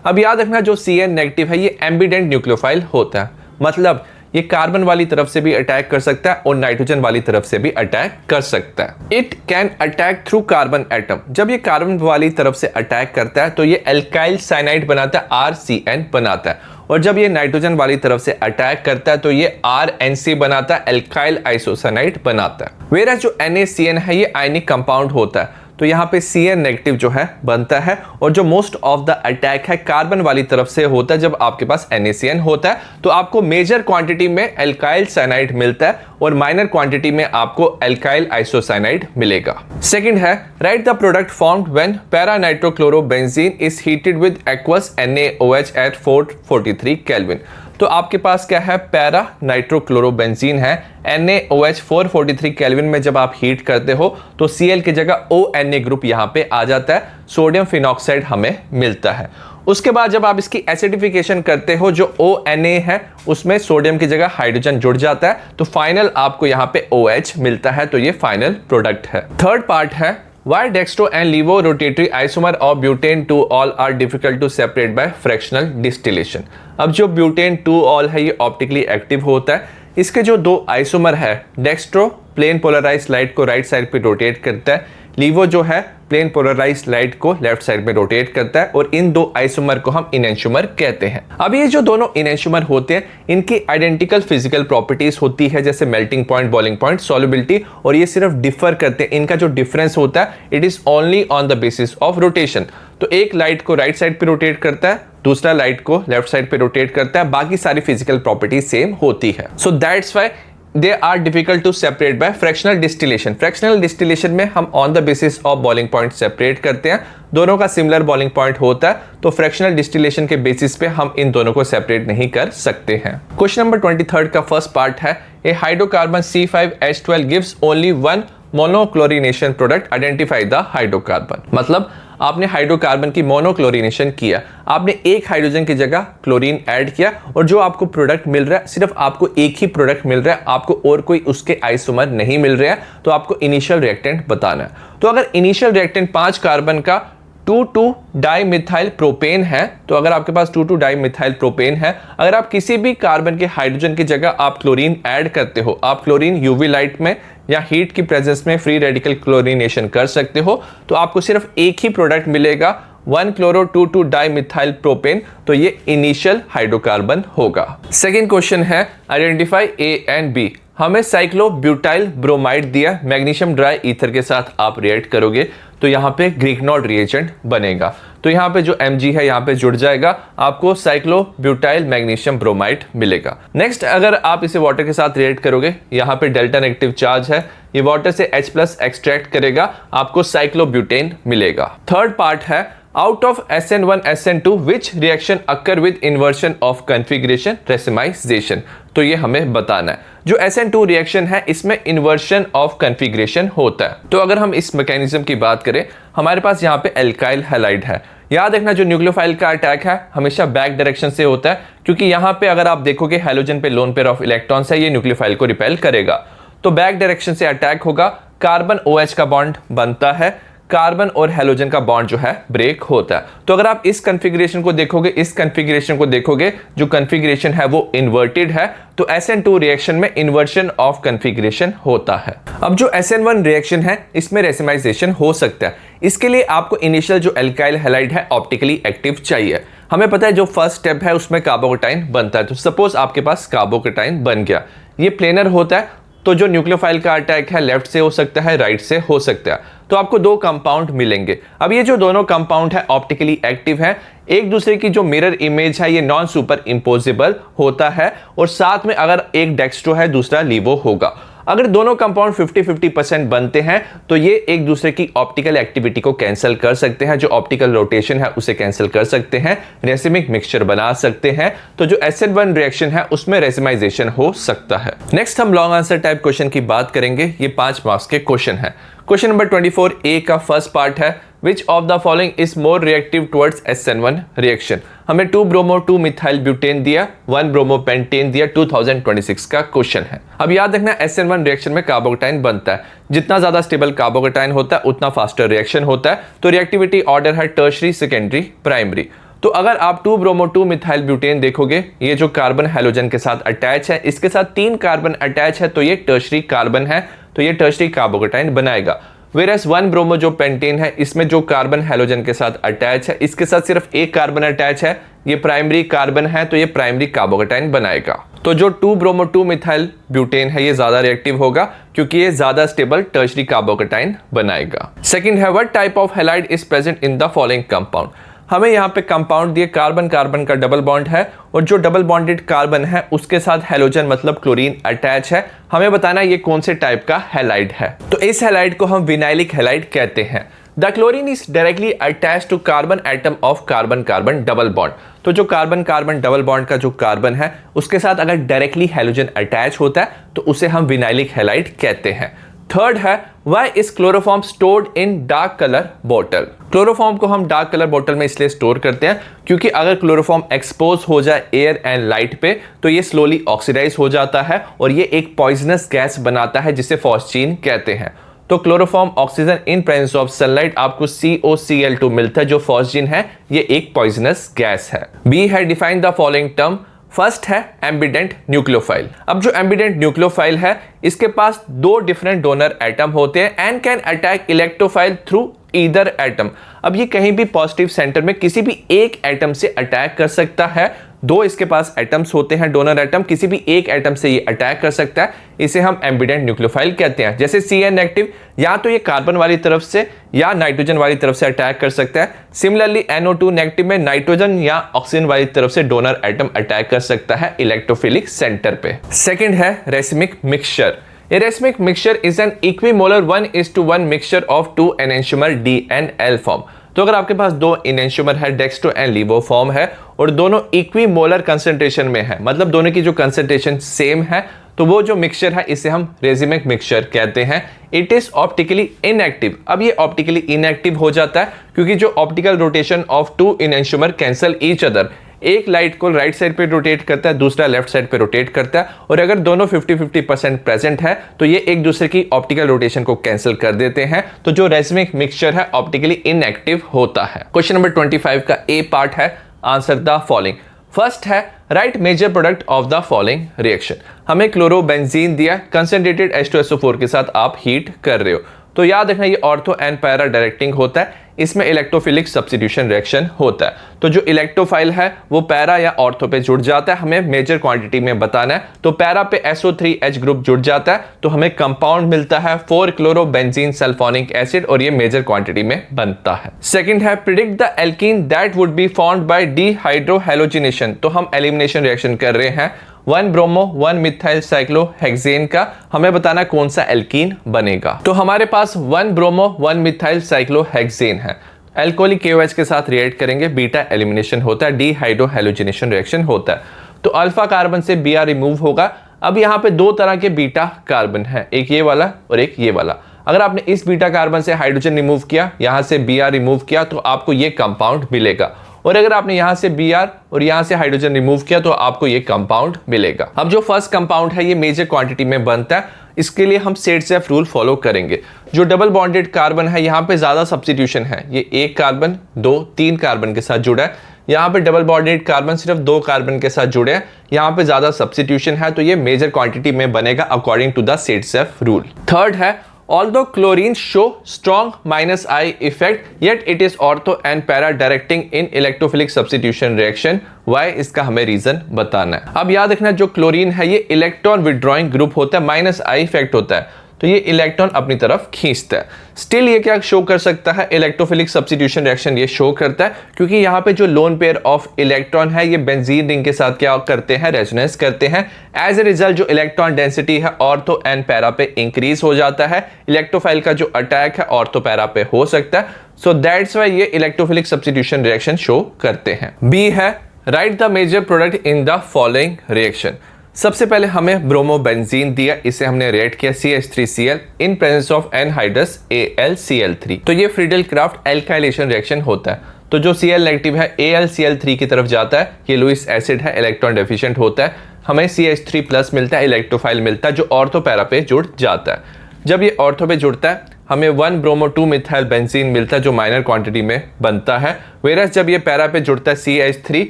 अब याद रखना जो CN नेगेटिव है ये एम्बिडेंट न्यूक्लियोफाइल होता है, मतलब ये कार्बन वाली तरफ से भी अटैक कर सकता है और नाइट्रोजन वाली तरफ से भी अटैक कर सकता है। It can attack through carbon atom. जब ये कार्बन वाली तरफ से अटैक करता है तो ये एल्काइल साइनाइड बनाता है, RCN बनाता है, और जब ये नाइट्रोजन वाली तरफ से अटैक करता है तो ये RNC बनाता है, एल्काइल आइसोसाइनाइड बनाता है। वेरस जो NaCN है ये आयनिक कंपाउंड होता है, तो यहाँ पे CN नेगेटिव जो है बनता है, और जो मोस्ट ऑफ द अटैक है कार्बन वाली तरफ से होता है। जब आपके पास NaCN होता है तो आपको मेजर क्वांटिटी में एल्काइल साइनाइड मिलता है और माइनर क्वांटिटी में आपको एल्काइल आइसोसाइनाइड मिलेगा। सेकंड है right the product formed when para nitrochlorobenzene is heated with aqueous NaOH at 443 kelvin. तो आपके पास क्या है, पैरा नाइट्रोक्लोरोबेंजीन है, NaOH 443 केल्विन में जब आप हीट करते हो तो Cl की जगह ONa ग्रुप यहाँ पे आ जाता है, सोडियम फिनॉक्साइड हमें मिलता है। उसके बाद जब आप इसकी एसिडिफिकेशन करते हो जो ONa है उसमें सोडियम की जगह हाइड्रोजन जुड़ जाता है, तो फाइनल आपको यहाँ पे OH मिलता है, तो ये फाइनल प्रोडक्ट है। थर्ड पार्ट है Why dextro and levo rotatory isomer of butane 2-ol are difficult to separate by fractional distillation। अब जो ब्यूटेन 2-ol है ये ऑप्टिकली एक्टिव होता है, इसके जो दो आइसोमर है डेक्स्ट्रो प्लेन पोलराइज्ड लाइट को राइट साइड पे रोटेट करता है, लीवो जो है प्लेन पोलराइज्ड लाइट को लेफ्ट साइड में रोटेट करता है, और इन दो आइसोमर को हम इनेंशियोमर कहते हैं। अब ये जो दोनों इनेंशियोमर होते हैं इनकी आइडेंटिकल फिजिकल प्रॉपर्टीज होती है, जैसे melting point, boiling point, solubility, और ये सिर्फ डिफर करते हैं। इनका जो डिफरेंस होता है it is only on the basis of rotation. तो एक लाइट को राइट साइड पे रोटेट करता है, दूसरा लाइट को लेफ्ट साइड पे रोटेट करता है, बाकी सारी फिजिकल प्रॉपर्टीज सेम होती है। So that's why they are difficult to separate by fractional distillation। fractional distillation में हम on the basis of boiling point separate करते हैं, दोनों का सिमिलर बॉइलिंग पॉइंट होता है, तो फ्रैक्शनल डिस्टिलेशन के बेसिस पे हम इन दोनों को सेपरेट नहीं कर सकते हैं। क्वेश्चन नंबर 23 का फर्स्ट पार्ट है a hydrocarbon C5H12 gives only one monochlorination product, identify the hydrocarbon. मतलब आपने हाइड्रोकार्बन की मोनोक्लोरिनेशन किया, आपने एक हाइड्रोजन की जगह क्लोरीन ऐड किया, और जो आपको प्रोडक्ट मिल रहा है सिर्फ आपको एक ही प्रोडक्ट मिल रहा है, आपको और कोई उसके आइसोमर नहीं मिल रहा है, तो आपको इनिशियल रिएक्टेंट बताना है। तो अगर इनिशियल रिएक्टेंट 5 कार्बन का 2,2-डाइमिथाइल प्रोपेन है, तो अगर आपके पास 2,2-डाइमिथाइल प्रोपेन है, अगर आप किसी भी कार्बन के हाइड्रोजन की जगह आप क्लोरीन ऐड करते हो, आप क्लोरीन यूवी लाइट में या हीट की प्रेजेंस में फ्री रेडिकल क्लोरीनेशन कर सकते हो, तो आपको सिर्फ एक ही प्रोडक्ट मिलेगा 1-chloro-2,2-डाइमिथाइल प्रोपेन, तो ये इनिशियल हाइड्रोकार्बन होगा। सेकेंड क्वेश्चन है आइडेंटिफाई ए एंड बी। हमें साइक्लोब्यूटाइल ब्रोमाइड दिया, मैग्नीशियम ड्राई ईथर के साथ आप रिएक्ट करोगे तो यहाँ पे ग्रीकनॉल्ड रिएजेंट बनेगा, तो यहाँ पे जो Mg है यहाँ पे जुड़ जाएगा, आपको साइक्लोब्यूटाइल मैग्नीशियम ब्रोमाइड मिलेगा। नेक्स्ट अगर आप इसे वाटर के साथ रिएक्ट करोगे, यहाँ पे डेल्टा नेगेटिव चार्ज है, ये वाटर से H+ एक्सट्रैक्ट करेगा, आपको साइक्लोब्यूटेन मिलेगा। थर्ड पार्ट है out of SN1 SN2 which reaction occur with inversion of configuration racemisation. तो ये हमें बताना है। जो SN2 रिएक्शन है इसमें इन्वर्शन ऑफ कन्फिग्रेशन होता है। तो अगर हम इस मैकेनिज्म की बात करें, हमारे पास यहाँ पे एल्काइल हैलाइड है। याद रखना जो न्यूक्लियोफाइल का अटैक है हमेशा बैक डायरेक्शन से होता है, क्योंकि यहाँ पे अगर आप देखोगे हैलोजन पे लोन पेयर ऑफ इलेक्ट्रॉन्स है, ये न्यूक्लियोफाइल को रिपेल करेगा। तो बैक डायरेक्शन से अटैक होगा, कार्बन OH का बॉन्ड बनता है, कार्बन और हैलोजन का बॉन्ड जो है ब्रेक होता है। तो अगर आप इस कॉन्फ़िगरेशन को देखोगे, जो कॉन्फ़िगरेशन है वो इन्वर्टेड है, तो SN2 रिएक्शन में इन्वर्शन ऑफ कॉन्फ़िगरेशन होता है। अब जो SN1 रिएक्शन है इसमें रेसिमाइजेशन हो सकता है। इसके लिए आपको इनिशियल जो एल्काइल हैलाइड है ऑप्टिकली एक्टिव चाहिए। हमें पता है जो फर्स्ट स्टेप है उसमें कार्बोकैटायन बनता है। तो सपोज आपके पास कार्बोकैटायन बन गया, ये प्लेनर होता है, तो जो न्यूक्लियोफाइल का अटैक है लेफ्ट से हो सकता है, राइट से हो सकता है। तो आपको दो कंपाउंड मिलेंगे। अब ये जो दोनों कंपाउंड है ऑप्टिकली एक्टिव है, एक दूसरे की जो मिरर इमेज है ये नॉन सुपर इम्पोजिबल होता है, और साथ में अगर एक डेक्स्ट्रो है दूसरा लीवो होगा। अगर दोनों कंपाउंड 50-50% बनते हैं तो ये एक दूसरे की ऑप्टिकल एक्टिविटी को कैंसिल कर सकते हैं, जो ऑप्टिकल रोटेशन है उसे कैंसिल कर सकते हैं, रेसिमिक मिक्सचर बना सकते हैं। तो जो SN1 रिएक्शन है उसमें रेसिमाइजेशन हो सकता है। नेक्स्ट हम लॉन्ग आंसर टाइप क्वेश्चन की बात करेंगे। ये 5 मार्क्स के क्वेश्चन है। क्वेश्चन नंबर 24A का फर्स्ट पार्ट है, which of the following is more reactive towards SN1 reaction. हमें 2-ब्रोमो 2-मिथाइल ब्यूटेन दिया, 1-ब्रोमो पेंटेन दिया, 2026 का क्वेश्चन है। अब याद रखना SN1 रिएक्शन में कार्बोकैटायन बनता है। जितना ज्यादा स्टेबल कार्बोकैटायन होता है उतना फास्टर रिएक्शन होता है। तो रिएक्टिविटी ऑर्डर है टर्शरी, सेकेंडरी, प्राइमरी। तो अगर आप 2-ब्रोमो 2-मिथाइल ब्यूटेन देखोगे, ये जो कार्बन हैलोजन के साथ अटैच है, इसके साथ 3 कार्बन अटैच है, तो ये टर्शरी कार्बन है, तो ये टर्शरी कार्बोकैटायन बनाएगा। वेरस 1-ब्रोमो जो पेंटेन है इसमें जो कार्बन हैलोजन के साथ अटैच है, इसके साथ सिर्फ एक कार्बन अटैच है, ये प्राइमरी कार्बन है, तो ये प्राइमरी कार्बोकैटायन बनाएगा। तो जो 2-ब्रोमो 2-मिथाइल ब्यूटेन है ये ज्यादा रिएक्टिव होगा, क्योंकि ये ज्यादा स्टेबल टर्शरी कार्बोकैटायन बनाएगा। सेकंड है, what type of halide is present in the following compound. हमें यहाँ पे कंपाउंड दिए, कार्बन कार्बन का डबल बॉन्ड है, और जो डबल बॉन्डेड कार्बन है उसके साथ हैलोजन मतलब क्लोरीन अटैच है। हमें बताना ये कौन से टाइप का हैलाइड है। तो इस हैलाइड को हम विनाइलिक हैलाइड कहते हैं। The chlorine is directly attach to carbon atom of carbon carbon double bond. तो जो कार्बन कार्बन डबल बॉन्ड का जो कार्बन है उसके साथ अगर डायरेक्टली हैलोजन अटैच होता है तो उसे हम विनाइलिक हैलाइड कहते हैं। थर्ड है, why is chloroform stored in dark colour बोतल। क्लोरोफॉर्म को हम डार्क कलर बोतल में इसलिए स्टोर करते हैं क्योंकि अगर क्लोरोफॉर्म एक्सपोज हो जाए एयर एंड लाइट पे तो ये स्लोली ऑक्सीडाइज हो जाता है और ये एक पॉइजनस गैस बनाता है जिसे फॉस्जीन कहते हैं। तो chloroform oxygen in presence of sunlight आपको COCl2 मिलता है जो फॉस्जीन है, ये एक पॉइजनस गैस है। बी है, define the following term. First है एम्बिडेंट न्यूक्लियोफाइल। अब जो एम्बिडेंट न्यूक्लियोफाइल है इसके पास 2 डिफरेंट डोनर एटम होते हैं and can attack electrophile through either atom. अब ये कहीं भी पॉजिटिव सेंटर में किसी भी एक एटम से अटैक कर सकता है। 2 इसके पास एटम्स होते हैं, डोनर एटम, किसी भी एक एटम से ये अटैक कर सकता है, इसे हम एम्बिडेंट न्यूक्लियोफाइल कहते हैं। जैसे Cn नेगेटिव या तो ये कार्बन वाली तरफ से या नाइट्रोजन वाली तरफ से अटैक कर सकता है। सिमिलरली NO2 नेगेटिव में नाइट्रोजन या ऑक्सीजन वाली तरफ से डोनर एटम अटैक कर सकता है इलेक्ट्रोफिलिक सेंटर पे। सेकेंड है racemic mixture. A racemic mixture is an equimolar 1:1 mixture of 2 enantiomer D and L form। तो अगर आपके पास 2 enantiomer है, डेक्स्ट्रो एंड लीवो फॉर्म है और दोनों इक्विमोलर कंसंट्रेशन में है, मतलब दोनों की जो कंसंट्रेशन सेम है, तो वो जो मिक्सचर है इसे हम रेसिमिक मिक्सचर कहते हैं। It is optically inactive. अब ये ऑप्टिकली इनएक्टिव हो जाता है क्योंकि जो optical rotation of 2 enantiomer cancel each other. एक लाइट को राइट साइड पे रोटेट करता है, दूसरा लेफ्ट साइड पे रोटेट करता है, और अगर दोनों 50-50% प्रेजेंट है तो ये एक दूसरे की ऑप्टिकल रोटेशन को कैंसिल कर देते हैं। तो जो रेसिमिक मिक्सचर है ऑप्टिकली इनएक्टिव होता है। क्वेश्चन नंबर 25 का ए पार्ट है, आंसर द फॉलोइंग। फर्स्ट है, write major product of the following reaction. हमें क्लोरोबेंजीन दिया, कंसंट्रेटेड H2SO4 के साथ आप हीट कर रहे हो। तो याद रखना ये ऑर्थो एंड पैरा डायरेक्टिंग होता है, इसमें इलेक्ट्रोफिलिक सब्स्टिट्यूशन रिएक्शन होता है। तो जो इलेक्ट्रोफाइल है वो पैरा या ऑर्थो पे जुड़ जाता है, हमें मेजर क्वांटिटी में बताना है। तो पैरा पे SO3H ग्रुप जुड़ जाता है तो हमें कंपाउंड मिलता है 4-क्लोरोबेंजीन सल्फोनिक एसिड और ये मेजर क्वांटिटी में बनता है। सेकंड है, predict the alkene that would be formed by dehydrohalogenation. तो हम एलिमिनेशन रिएक्शन कर रहे हैं 1-ब्रोमो 1-मिथाइल साइक्लोहेक्सेन का, हमें बताना कौन सा एल्कीन बनेगा। तो हमारे पास 1-ब्रोमो 1-मिथाइल साइक्लोहेक्सेन है। अल्कोहलिक KOH के साथ रिएक्ट करेंगे, बीटा एलिमिनेशन होता है, डिहाइड्रोहैलोजिनेशन रिएक्शन होता है। तो अल्फा कार्बन से Br रिमूव होगा। अब यहाँ पे दो तरह के बीटा कार्बन है, एक ये वाला और एक ये वाला। अगर आपने इस बीटा कार्बन से हाइड्रोजन रिमूव किया, यहाँ से Br रिमूव किया, तो आपको ये कंपाउंड मिलेगा। और अगर आपने यहाँ से Br और यहाँ से हाइड्रोजन रिमूव किया तो आपको ये कंपाउंड मिलेगा। अब जो फर्स्ट कंपाउंड है ये मेजर क्वांटिटी में बनता है, इसके लिए हम सेट-सेफ रूल फॉलो करेंगे। जो डबल बॉन्डेड कार्बन है यहाँ पे ज्यादा सब्स्टिट्यूशन है, ये एक कार्बन 2-3 कार्बन के साथ जुड़ा है। यहाँ पे डबल बॉन्डेड कार्बन सिर्फ 2 कार्बन के साथ जुड़े हैं, यहाँ पे ज्यादा सब्स्टिट्यूशन है, तो ये मेजर क्वांटिटी में बनेगा according to the Saytzeff rule. Third है, although chlorine show strong -I effect, yet it is ortho and para directing in electrophilic substitution reaction. Why? इसका हमें रीजन बताना है। अब याद रखना, जो क्लोरीन है ये इलेक्ट्रॉन विड्रॉइंग ग्रुप होता है, -I इफेक्ट होता है, तो ये इलेक्ट्रॉन अपनी तरफ खींचता है। स्टिल ये क्या शो कर सकता है, इलेक्ट्रोफिलिक सब्स्टिट्यूशन रिएक्शन ये शो करता है, क्योंकि यहाँ पे जो लोन पेयर ऑफ इलेक्ट्रॉन है ये बेंजीन रिंग के साथ क्या करते हैं, रेजोनेंस करते हैं। एज ए रिजल्ट जो इलेक्ट्रॉन डेंसिटी है ऑर्थो एंड पैरा पे इंक्रीज हो जाता है। इलेक्ट्रोफाइल का जो अटैक है ऑर्थो पैरा पे हो सकता है। सो दैट्स वाई ये इलेक्ट्रोफिलिक सब्स्टिट्यूशन रिएक्शन शो करते हैं। बी है, right the major product in the following reaction. सबसे पहले हमें ब्रोमोबेंजीन दिया, इसे हमने रिएक्ट किया CH3Cl in presence of anhydrous AlCl3। तो ये फ्रीडल क्राफ्ट एल्काइलेशन रिएक्शन होता है। तो जो Cl नेगेटिव है AlCl3 की तरफ जाता है, ये लुईस एसिड है, इलेक्ट्रॉन डेफिशिएंट होता है, हमें CH3+ मिलता है, इलेक्ट्रोफाइल मिलता है जो ऑर्थो पैरा पे जुड़ जाता है। जब ये ऑर्थो पे जुड़ता है हमें 1 ब्रोमो 2 मिथाइल बेंजीन मिलता है जो माइनर क्वांटिटी में बनता है। वेरस जब ये पैरा पे जुड़ता है CH3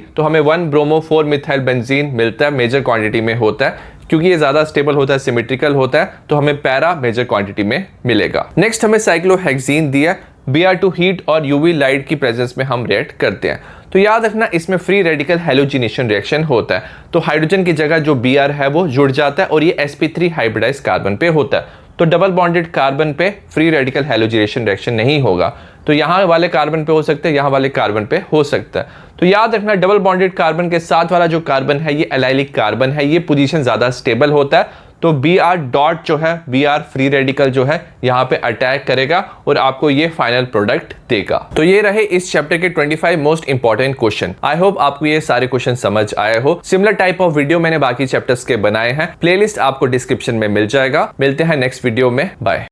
तो हमें 1 ब्रोमो 4 मिथाइल बेंजीन मिलता है, मेजर क्वांटिटी में होता है, क्योंकि ये ज्यादा स्टेबल होता है, सिमेट्रिकल होता है, तो हमें पैरा मेजर क्वांटिटी में मिलेगा। नेक्स्ट हमें साइक्लोहेक्सीन दिया, Br2 हीट और UV लाइट की प्रेजेंस में हम रिएक्ट करते हैं। तो याद रखना इसमें फ्री रेडिकल हैलोजिनेशन रिएक्शन होता है, तो हाइड्रोजन की जगह जो Br है वो जुड़ जाता है और ये sp3 हाइब्रिडाइज कार्बन पे होता है। तो डबल बॉन्डेड कार्बन पे फ्री रेडिकल हैलोजिनेशन रिएक्शन नहीं होगा, तो यहाँ वाले कार्बन पे हो सकता है, यहाँ वाले कार्बन पे हो सकता है। तो याद रखना डबल बॉन्डेड कार्बन के साथ वाला जो कार्बन है ये एलाइलिक कार्बन है, ये पोजीशन ज्यादा स्टेबल होता है, तो Br डॉट जो है, Br फ्री रेडिकल जो है यहाँ पे अटैक करेगा और आपको ये फाइनल प्रोडक्ट देगा। तो ये रहे इस चैप्टर के 25 most important question. I hope आपको ये सारे क्वेश्चन समझ आए हो। सिमिलर टाइप ऑफ वीडियो मैंने बाकी चैप्टर्स के बनाए हैं, प्लेलिस्ट आपको डिस्क्रिप्शन में मिल जाएगा। मिलते हैं नेक्स्ट वीडियो में, बाय।